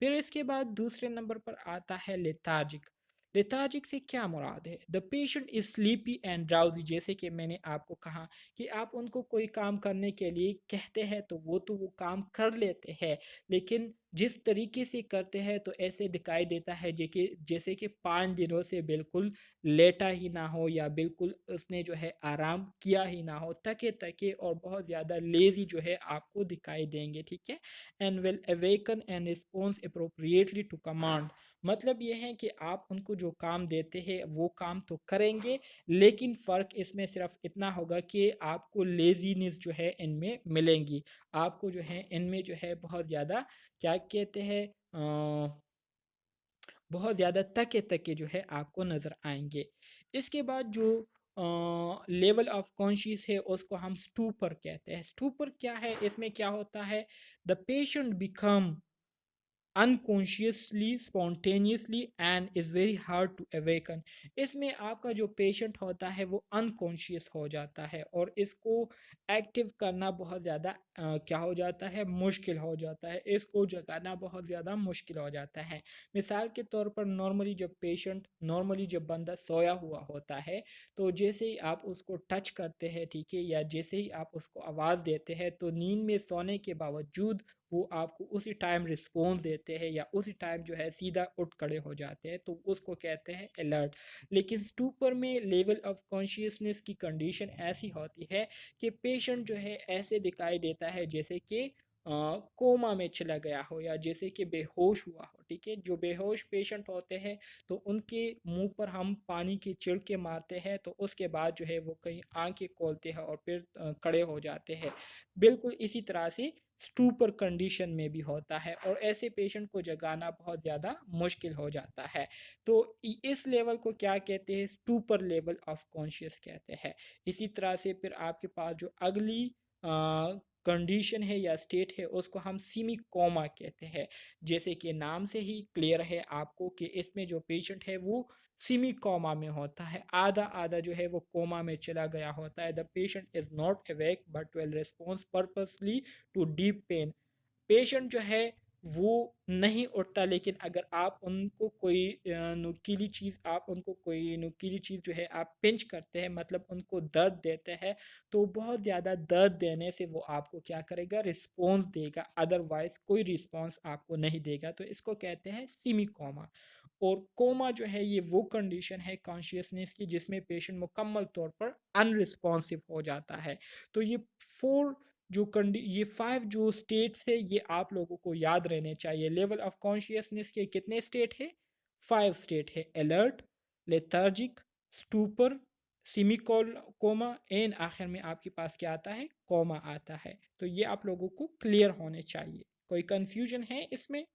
फिर इसके बाद दूसरे नंबर पर आता है लेथार्जिक। लेथार्जिक से क्या मुराद है, the patient is sleepy and drowsy. जैसे कि मैंने आपको कहा कि आप उनको कोई काम करने के लिए कहते हैं तो वो काम कर लेते हैं, लेकिन जिस तरीके से करते हैं तो ऐसे दिखाई देता है जैसे कि 5 दिनों से बिल्कुल लेटा ही ना हो या बिल्कुल उसने जो है आराम किया ही ना हो, थके थके और बहुत ज़्यादा लेजी जो है आपको दिखाई देंगे, ठीक है। And will awaken and response appropriately to command, मतलब ये है कि आप उनको जो काम देते हैं वो काम तो करेंगे, लेकिन फ़र्क इसमें सिर्फ इतना होगा कि आपको लेजीनेस जो है इनमें मिलेंगी, आपको जो है इनमें जो है बहुत ज़्यादा क्या कहते हैं बहुत ज़्यादा तके तके जो है आपको नज़र आएंगे। इसके बाद जो लेवल ऑफ कॉन्शियस है उसको हम स्टूपर कहते हैं। स्टूपर क्या है, इसमें क्या होता है, the patient become unconsciously spontaneously and is very hard to awaken. इसमें आपका जो पेशेंट होता है वो अनकॉन्शियस हो जाता है और इसको एक्टिव करना बहुत ज़्यादा क्या हो जाता है, मुश्किल हो जाता है, इसको जगाना बहुत ज़्यादा मुश्किल हो जाता है। मिसाल के तौर पर नॉर्मली जब बंदा सोया हुआ होता है तो जैसे ही आप उसको टच करते हैं, ठीक है, या जैसे ही आप उसको आवाज़ देते हैं तो नींद में सोने के बावजूद वो आपको उसी टाइम रिस्पॉन्स देते हैं या उसी टाइम जो है सीधा उठ खड़े हो जाते हैं, तो उसको कहते हैं अलर्ट। लेकिन स्टूपर में लेवल ऑफ कॉन्शियसनेस की कंडीशन ऐसी होती है कि पेशेंट जो है ऐसे दिखाई देता है जैसे कि कोमा में चला गया हो या जैसे कि बेहोश हुआ हो, ठीक है। जो बेहोश पेशेंट होते हैं तो उनके मुंह पर हम पानी की छिड़के मारते हैं तो उसके बाद जो है वो कहीं आंखें खोलते हैं और फिर खड़े हो जाते हैं। बिल्कुल इसी तरह से स्टूपर कंडीशन में भी होता है और ऐसे पेशेंट को जगाना बहुत ज़्यादा मुश्किल हो जाता है। तो इस लेवल को क्या कहते हैं, स्टूपर लेवल ऑफ कॉन्शियस कहते हैं। इसी तरह से फिर आपके पास जो अगली कंडीशन है या स्टेट है उसको हम सिमी कोमा कहते हैं। जैसे कि नाम से ही क्लियर है आपको कि इसमें जो पेशेंट है वो सिमी कोमा में होता है, आधा आधा जो है वो कोमा में चला गया होता है। The patient is not awake but will response purposely to deep pain. Patient जो है वो नहीं उठता, लेकिन अगर आप उनको कोई नुकीली चीज़ जो है आप पिंच करते हैं, मतलब उनको दर्द देते हैं, तो बहुत ज़्यादा दर्द देने से वो आपको क्या करेगा, रिस्पॉन्स देगा, अदरवाइज कोई रिस्पॉन्स आपको नहीं देगा। तो इसको कहते हैं सिमी कोमा। और कोमा जो है ये वो कंडीशन है कॉन्शियसनेस की जिसमें पेशेंट मुकम्मल तौर पर अनरिस्पॉन्सिव हो जाता है। तो ये 5 जो स्टेट्स है ये आप लोगों को याद रहने चाहिए। लेवल ऑफ कॉन्शियसनेस के कितने स्टेट है, 5 स्टेट है, alert, lethargic, stupor, semi coma and आखिर में आपके पास क्या आता है, कोमा आता है। तो ये आप लोगों को क्लियर होने चाहिए। कोई कंफ्यूजन है इसमें?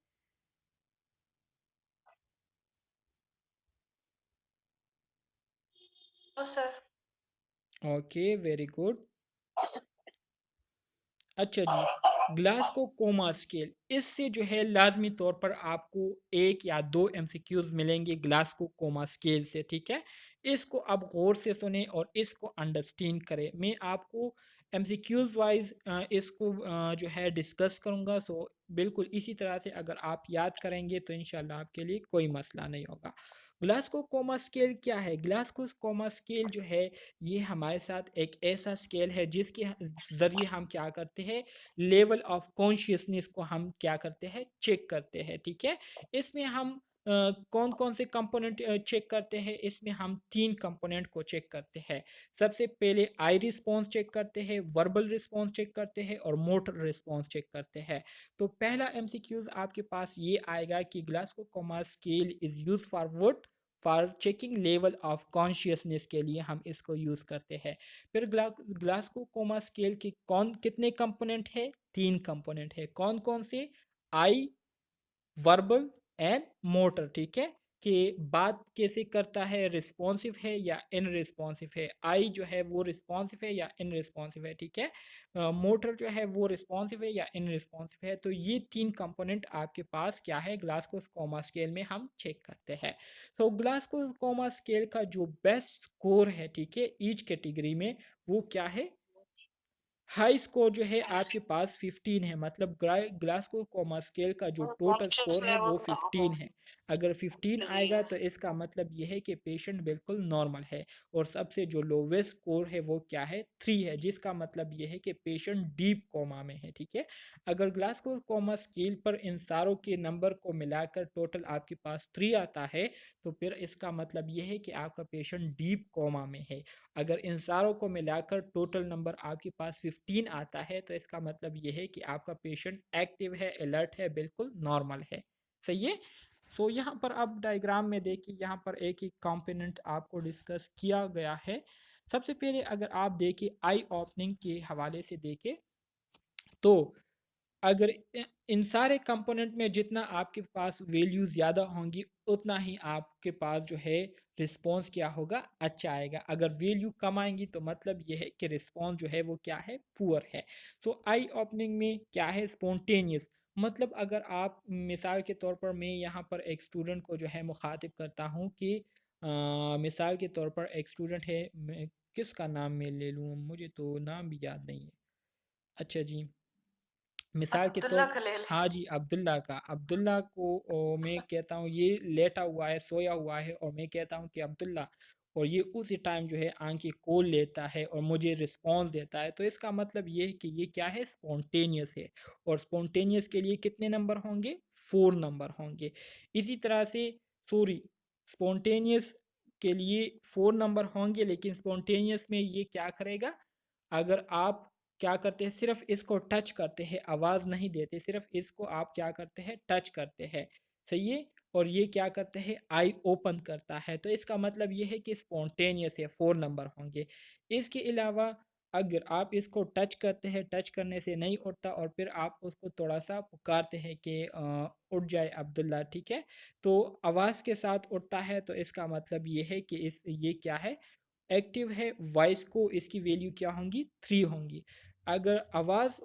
No sir. Okay, very good. अच्छा जी, ग्लासको कोमा स्केल, इससे जो है लाजमी तौर पर आपको 1 या 2 MCQs मिलेंगे ग्लासको कोमा स्केल से, ठीक है। इसको आप गौर से सुने और इसको अंडरस्टैंड करें। मैं आपको MCQs वाइज इसको जो है डिस्कस करूँगा। सो बिल्कुल इसी तरह से अगर आप याद करेंगे तो इंशाल्लाह आपके लिए कोई मसला नहीं होगा। ग्लासको कोमा स्केल क्या है? ग्लासको कोमा स्केल जो है ये हमारे साथ एक ऐसा स्केल है जिसके ज़रिए हम क्या करते हैं, लेवल ऑफ कॉन्शियसनेस को हम क्या करते हैं, चेक करते हैं, ठीक है। इसमें हम कौन कौन से कंपोनेंट चेक करते हैं, इसमें हम 3 कंपोनेंट को चेक करते हैं। सबसे पहले आई रिस्पॉन्स चेक करते हैं, वर्बल रिस्पॉन्स चेक करते हैं और मोटर रिस्पॉन्स चेक करते हैं। तो पहला MCQs आपके पास ये आएगा कि Glasgow coma scale is use for what, for checking level of consciousness के लिए हम इसको यूज़ करते हैं। फिर ग्लासको कोमा स्केल के कौन कितने कंपोनेंट है, 3 कंपोनेंट है। कौन कौन से, आई, वर्बल एंड मोटर, ठीक है। कि बात कैसे करता है, रिस्पॉन्सिव है या इन रिस्पॉन्सिव है, आई जो है वो रिस्पॉन्सिव है या इन रिस्पॉन्सिव है, ठीक है। मोटर जो है वो रिस्पॉन्सिव है या इन रिस्पॉन्सिव है। तो ये 3 कंपोनेंट आपके पास क्या है, ग्लासको कोमा स्केल में हम चेक करते हैं। सो ग्लासको कोमा स्केल का जो बेस्ट स्कोर है, ठीक है, ईच कैटेगरी में, वो क्या है, हाई स्कोर जो है आपके पास 15 है, मतलब ग्लासगो कोमा स्केल का जो टोटल स्कोर है वो 15 है। अगर 15 आएगा तो इसका मतलब ये है कि पेशेंट बिल्कुल नॉर्मल है। और सबसे जो लोवेस्ट स्कोर है वो क्या है, 3 है, जिसका मतलब ये है कि पेशेंट डीप कोमा में है। ठीक है, अगर ग्लासगो कोमा स्केल पर इन सारों के नंबर को मिलाकर टोटल आपके पास 3 आता है तो फिर इसका मतलब ये है कि आपका पेशेंट डीप कोमा में है। अगर इन सारों को मिलाकर टोटल नंबर आपके पास 15 आता है तो इसका मतलब ये है कि आपका पेशेंट एक्टिव है, अलर्ट है, बिल्कुल नॉर्मल है। सही है। सो यहाँ पर आप डायग्राम में देखिए, यहाँ पर एक एक कंपोनेंट आपको डिस्कस किया गया है। सबसे पहले अगर आप देखिए आई ओपनिंग के हवाले से देखें तो अगर इन सारे कंपोनेंट में जितना आपके पास वैल्यू ज़्यादा होंगी उतना ही आपके पास जो है रिस्पॉन्स क्या होगा, अच्छा आएगा। अगर वैल्यू कम आएंगी तो मतलब ये है कि रिस्पॉन्स जो है वो क्या है, पुअर है। सो आई ओपनिंग में क्या है, स्पॉन्टेनियस, मतलब अगर आप मिसाल के तौर पर मैं यहाँ पर एक स्टूडेंट को जो है मुखातिब करता हूँ कि मिसाल के तौर पर एक स्टूडेंट है, मैं किसका नाम मैं ले लूँ, मुझे तो नाम भी याद नहीं है। अच्छा जी, मिसाल के अब्दुल्ला तौर, खलील। हाँ जी, अब्दुल्ला का, अब्दुल्ला को मैं कहता हूँ ये लेटा हुआ है, सोया हुआ है, और मैं कहता हूँ कि अब्दुल्ला, और ये उसी टाइम जो है आंखें खोल लेता है और मुझे रिस्पॉन्स देता है, तो इसका मतलब ये है कि ये क्या है, स्पॉन्टेनियस है। और स्पॉन्टेनियस के लिए कितने नंबर होंगे, 4 नंबर होंगे। इसी तरह से सॉरी, स्पॉन्टेनियस के लिए 4 नंबर होंगे, लेकिन स्पॉन्टेनियस में ये क्या करेगा, अगर आप क्या करते हैं, सिर्फ इसको टच करते हैं, आवाज़ नहीं देते, सिर्फ इसको आप क्या करते हैं, टच करते हैं। सही है। और ये क्या करते हैं, आई ओपन करता है, तो इसका मतलब ये है कि स्पॉन्टेनियस है, 4 नंबर होंगे। इसके अलावा अगर आप इसको टच करते हैं, टच करने से नहीं उठता और फिर आप उसको थोड़ा सा पुकारते हैं कि उठ जाए अब्दुल्ला, ठीक है, तो आवाज़ के साथ उठता है, तो इसका मतलब ये है कि इस ये क्या है, एक्टिव है। वॉइस को इसकी वैल्यू क्या होंगी, 3 होंगी। अगर आवाज़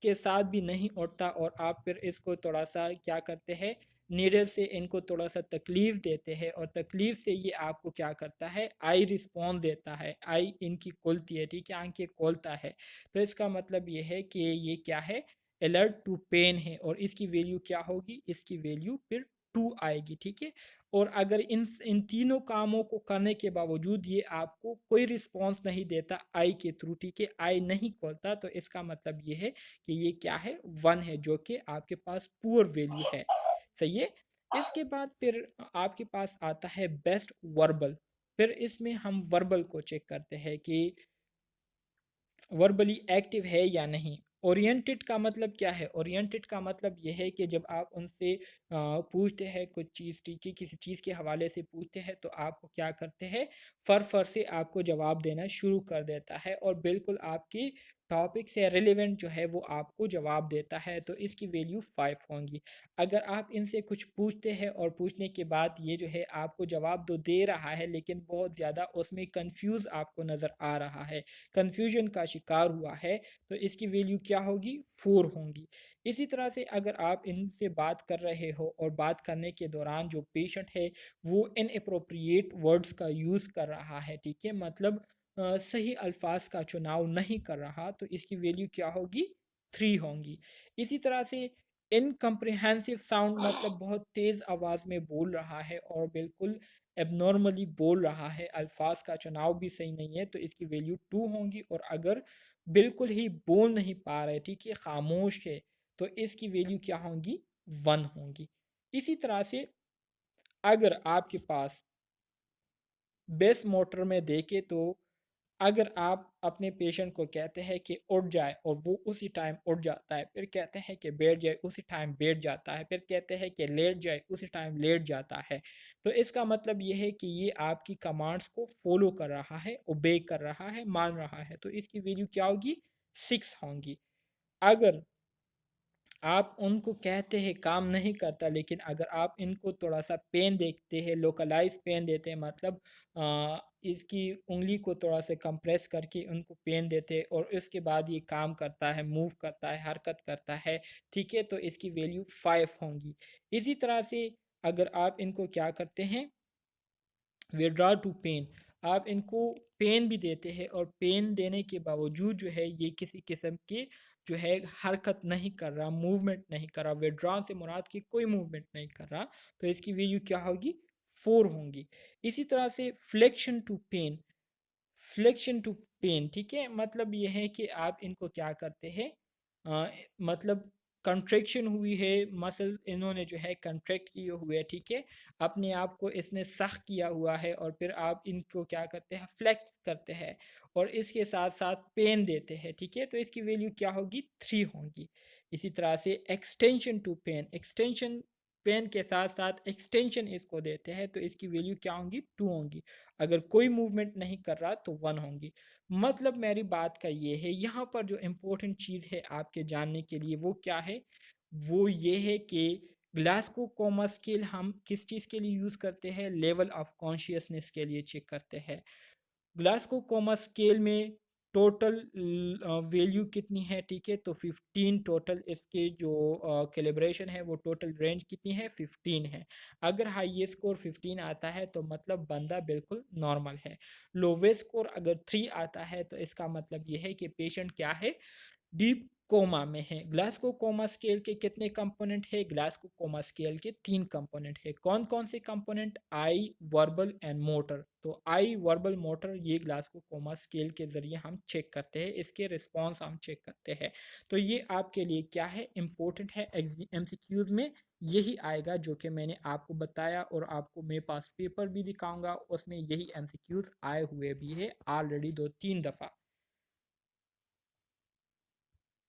के साथ भी नहीं उठता और आप फिर इसको थोड़ा सा क्या करते हैं, नीडल से इनको थोड़ा सा तकलीफ देते हैं और तकलीफ से ये आपको क्या करता है, आई रिस्पॉन्स देता है, आई इनकी खुलती है, ठीक है, आंखें खोलता है, तो इसका मतलब ये है कि ये क्या है, अलर्ट टू पेन है, और इसकी वैल्यू क्या होगी, इसकी वैल्यू फिर 2 आएगी। ठीक है। और अगर इन इन तीनों कामों को करने के बावजूद ये आपको कोई रिस्पॉन्स नहीं देता आई के थ्रू, ठीक है, आई नहीं खोलता, तो इसका मतलब ये है कि ये क्या है, 1 है, जो कि आपके पास पुअर वैल्यू है। सही है। इसके बाद फिर आपके पास आता है बेस्ट वर्बल। फिर इसमें हम वर्बल को चेक करते हैं कि वर्बली एक्टिव है या नहीं। ओरिएंटेड का मतलब क्या है, ओरिएंटेड का मतलब यह है कि जब आप उनसे पूछते हैं कुछ चीज़, ठीक है, किसी चीज़ के हवाले से पूछते हैं तो आपको क्या करते हैं, फर से आपको जवाब देना शुरू कर देता है और बिल्कुल आपकी टॉपिक से रिलेवेंट जो है वो आपको जवाब देता है, तो इसकी वैल्यू 5 होंगी। अगर आप इनसे कुछ पूछते हैं और पूछने के बाद ये जो है आपको जवाब तो दे रहा है लेकिन बहुत ज़्यादा उसमें कंफ्यूज आपको नज़र आ रहा है, कन्फ्यूजन का शिकार हुआ है, तो इसकी वैल्यू क्या होगी, 4 होंगी। इसी तरह से अगर आप इनसे बात कर रहे हो और बात करने के दौरान जो पेशेंट है वो इनअप्रोप्रिएट वर्ड्स का यूज़ कर रहा है, ठीक है, मतलब सही अल्फाज का चुनाव नहीं कर रहा, तो इसकी वैल्यू क्या होगी, 3 होंगी। इसी तरह से इनकम्प्रिहेंसिव साउंड, मतलब बहुत तेज़ आवाज़ में बोल रहा है और बिल्कुल एबनॉर्मली बोल रहा है, अल्फाज का चुनाव भी सही नहीं है, तो इसकी वैल्यू 2 होंगी। और अगर बिल्कुल ही बोल नहीं पा रहे, ठीक है, खामोश है, तो इसकी वैल्यू क्या होंगी, 1 होंगी। इसी तरह से अगर आपके पास बेस मोटर में देखें तो अगर आप अपने पेशेंट को कहते हैं कि उठ जाए और वो उसी टाइम उठ जाता है, फिर कहते हैं कि बैठ जाए, उसी टाइम बैठ जाता है, फिर कहते हैं कि लेट जाए, उसी टाइम लेट जाता है, तो इसका मतलब ये है कि ये आपकी कमांड्स को फॉलो कर रहा है, ओबे कर रहा है, मान रहा है, तो इसकी वैल्यू क्या होगी, 6 होंगी। अगर आप उनको कहते हैं काम नहीं करता, लेकिन अगर आप इनको थोड़ा सा पेन देखते हैं, लोकलाइज पेन देते हैं, मतलब इसकी उंगली को थोड़ा सा कंप्रेस करके उनको पेन देते हैं और उसके बाद ये काम करता है, मूव करता है, हरकत करता है, ठीक है, तो इसकी वैल्यू 5 होंगी। इसी तरह से अगर आप इनको क्या करते हैं, विड्रॉ टू पेन, आप इनको पेन भी देते हैं और पेन देने के बावजूद जो है ये किसी किस्म की जो है हरकत नहीं कर रहा, मूवमेंट नहीं कर रहा, विड्रॉ से मुराद की कोई मूवमेंट नहीं कर रहा, तो इसकी वैल्यू क्या होगी? 4 होंगी। इसी तरह से flexion to pain, flexion to pain, ठीक है, मतलब ये है कि आप इनको क्या करते हैं, मतलब कंट्रैक्शन हुई है, मसल इन्होंने जो है कंट्रैक्ट किए हुए है, ठीक है, अपने आप को इसने सख्त किया हुआ है, और फिर आप इनको क्या करते हैं, फ्लेक्स करते हैं और इसके साथ साथ पेन देते हैं, ठीक है, तो इसकी वैल्यू क्या होगी? 3 होगी। इसी तरह से extension to pain, extension pain के साथ साथ एक्सटेंशन इसको देते हैं, तो इसकी वैल्यू क्या होंगी? 2 होंगी। अगर कोई मूवमेंट नहीं कर रहा तो 1 होंगी। मतलब मेरी बात का ये है, यहाँ पर जो इम्पोर्टेंट चीज़ है आपके जानने के लिए वो क्या है? वो ये है कि ग्लासगो कोमा स्केल हम किस चीज़ के लिए यूज़ करते हैं? लेवल ऑफ कॉन्शियसनेस के लिए चेक करते हैं। ग्लासगो कोमा स्केल में टोटल वैल्यू कितनी है, ठीक है, तो 15 टोटल इसके जो कैलिब्रेशन है वो टोटल रेंज कितनी है? 15 है। अगर हाईएस्ट स्कोर 15 आता है तो मतलब बंदा बिल्कुल नॉर्मल है। लोवेस्ट स्कोर अगर 3 आता है तो इसका मतलब ये है कि पेशेंट क्या है? डीप कोमा में है। ग्लासगो कोमा स्केल के कितने कंपोनेंट है? ग्लासगो कोमा स्केल के 3 कंपोनेंट है। कौन कौन से component? I, verbal and motor. तो आई, वर्बल, मोटर ये ग्लासगो कोमा स्केल के ज़रिए हम चेक करते हैं, इसके रिस्पॉन्स हम चेक करते हैं। तो ये आपके लिए क्या है? इम्पोर्टेंट है, एमसीक्यूज में यही आएगा जो कि मैंने आपको बताया, और आपको मेरे पास पेपर भी दिखाऊंगा, उसमें यही एमसीक्यूज आए हुए भी है ऑलरेडी 2-3 दफ़ा।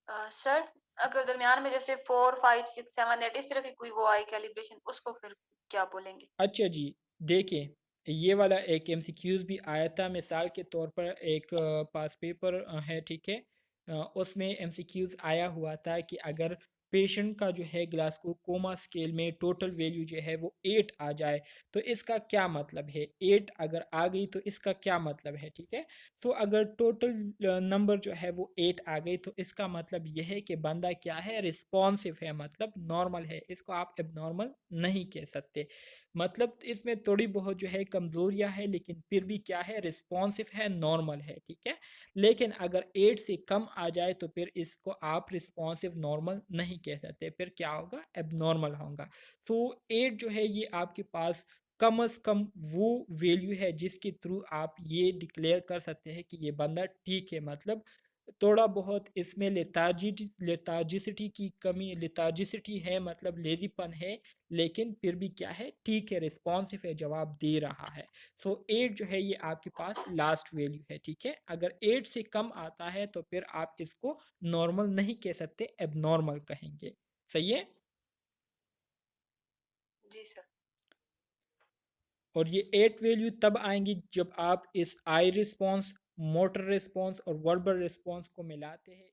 सर, अगर दरमियान में जैसे 4, 5, 6, 7, 8 इस तरह की कोई वो आई कैलिब्रेशन, उसको फिर क्या बोलेंगे? अच्छा जी, देखिए, ये वाला एक एमसीक्यूज़ भी आया था, मिसाल के तौर पर एक पास पेपर है, ठीक है, उसमें एमसीक्यूज़ आया हुआ था कि अगर पेशेंट का जो है ग्लासगो कोमा स्केल में टोटल वैल्यू जो है वो 8 आ जाए तो इसका क्या मतलब है? 8 अगर आ गई तो इसका क्या मतलब है, ठीक है? सो अगर टोटल नंबर जो है वो 8 आ गई तो इसका मतलब ये है कि बंदा क्या है? रिस्पॉन्सिव है, मतलब नॉर्मल है, इसको आप एबनॉर्मल नहीं कह सकते। मतलब इसमें थोड़ी बहुत जो है कमज़ोरियाँ है, लेकिन फिर भी क्या है? रिस्पॉन्सिव है, नॉर्मल है, ठीक है। लेकिन अगर 8 से कम आ जाए तो फिर इसको आप रिस्पॉन्सिव नॉर्मल नहीं कह सकते, फिर क्या होगा? एबनॉर्मल होगा। सो 8 जो है ये आपके पास कम अज़ कम वो वैल्यू है जिसके थ्रू आप ये डिक्लेयर कर सकते हैं कि ये बंदा ठीक है, मतलब थोड़ा बहुत इसमें लेथार्जिसिटी की कमी, लेथार्जिसिटी है, मतलब लेजीपन है, लेकिन फिर भी क्या है? ठीक है, रिस्पॉन्सिव है, जवाब दे रहा है। सो 8 जो है ये आपके पास लास्ट वैल्यू है, ठीक है। अगर 8 से कम आता है तो फिर आप इसको नॉर्मल नहीं कह सकते, एबनॉर्मल कहेंगे। सही है। जी सर। और ये 8 वैल्यू तब आएंगी जब आप इस आई रिस्पॉन्स, मोटर रिस्पॉन्स और वर्बल रिस्पॉन्स को मिलाते हैं।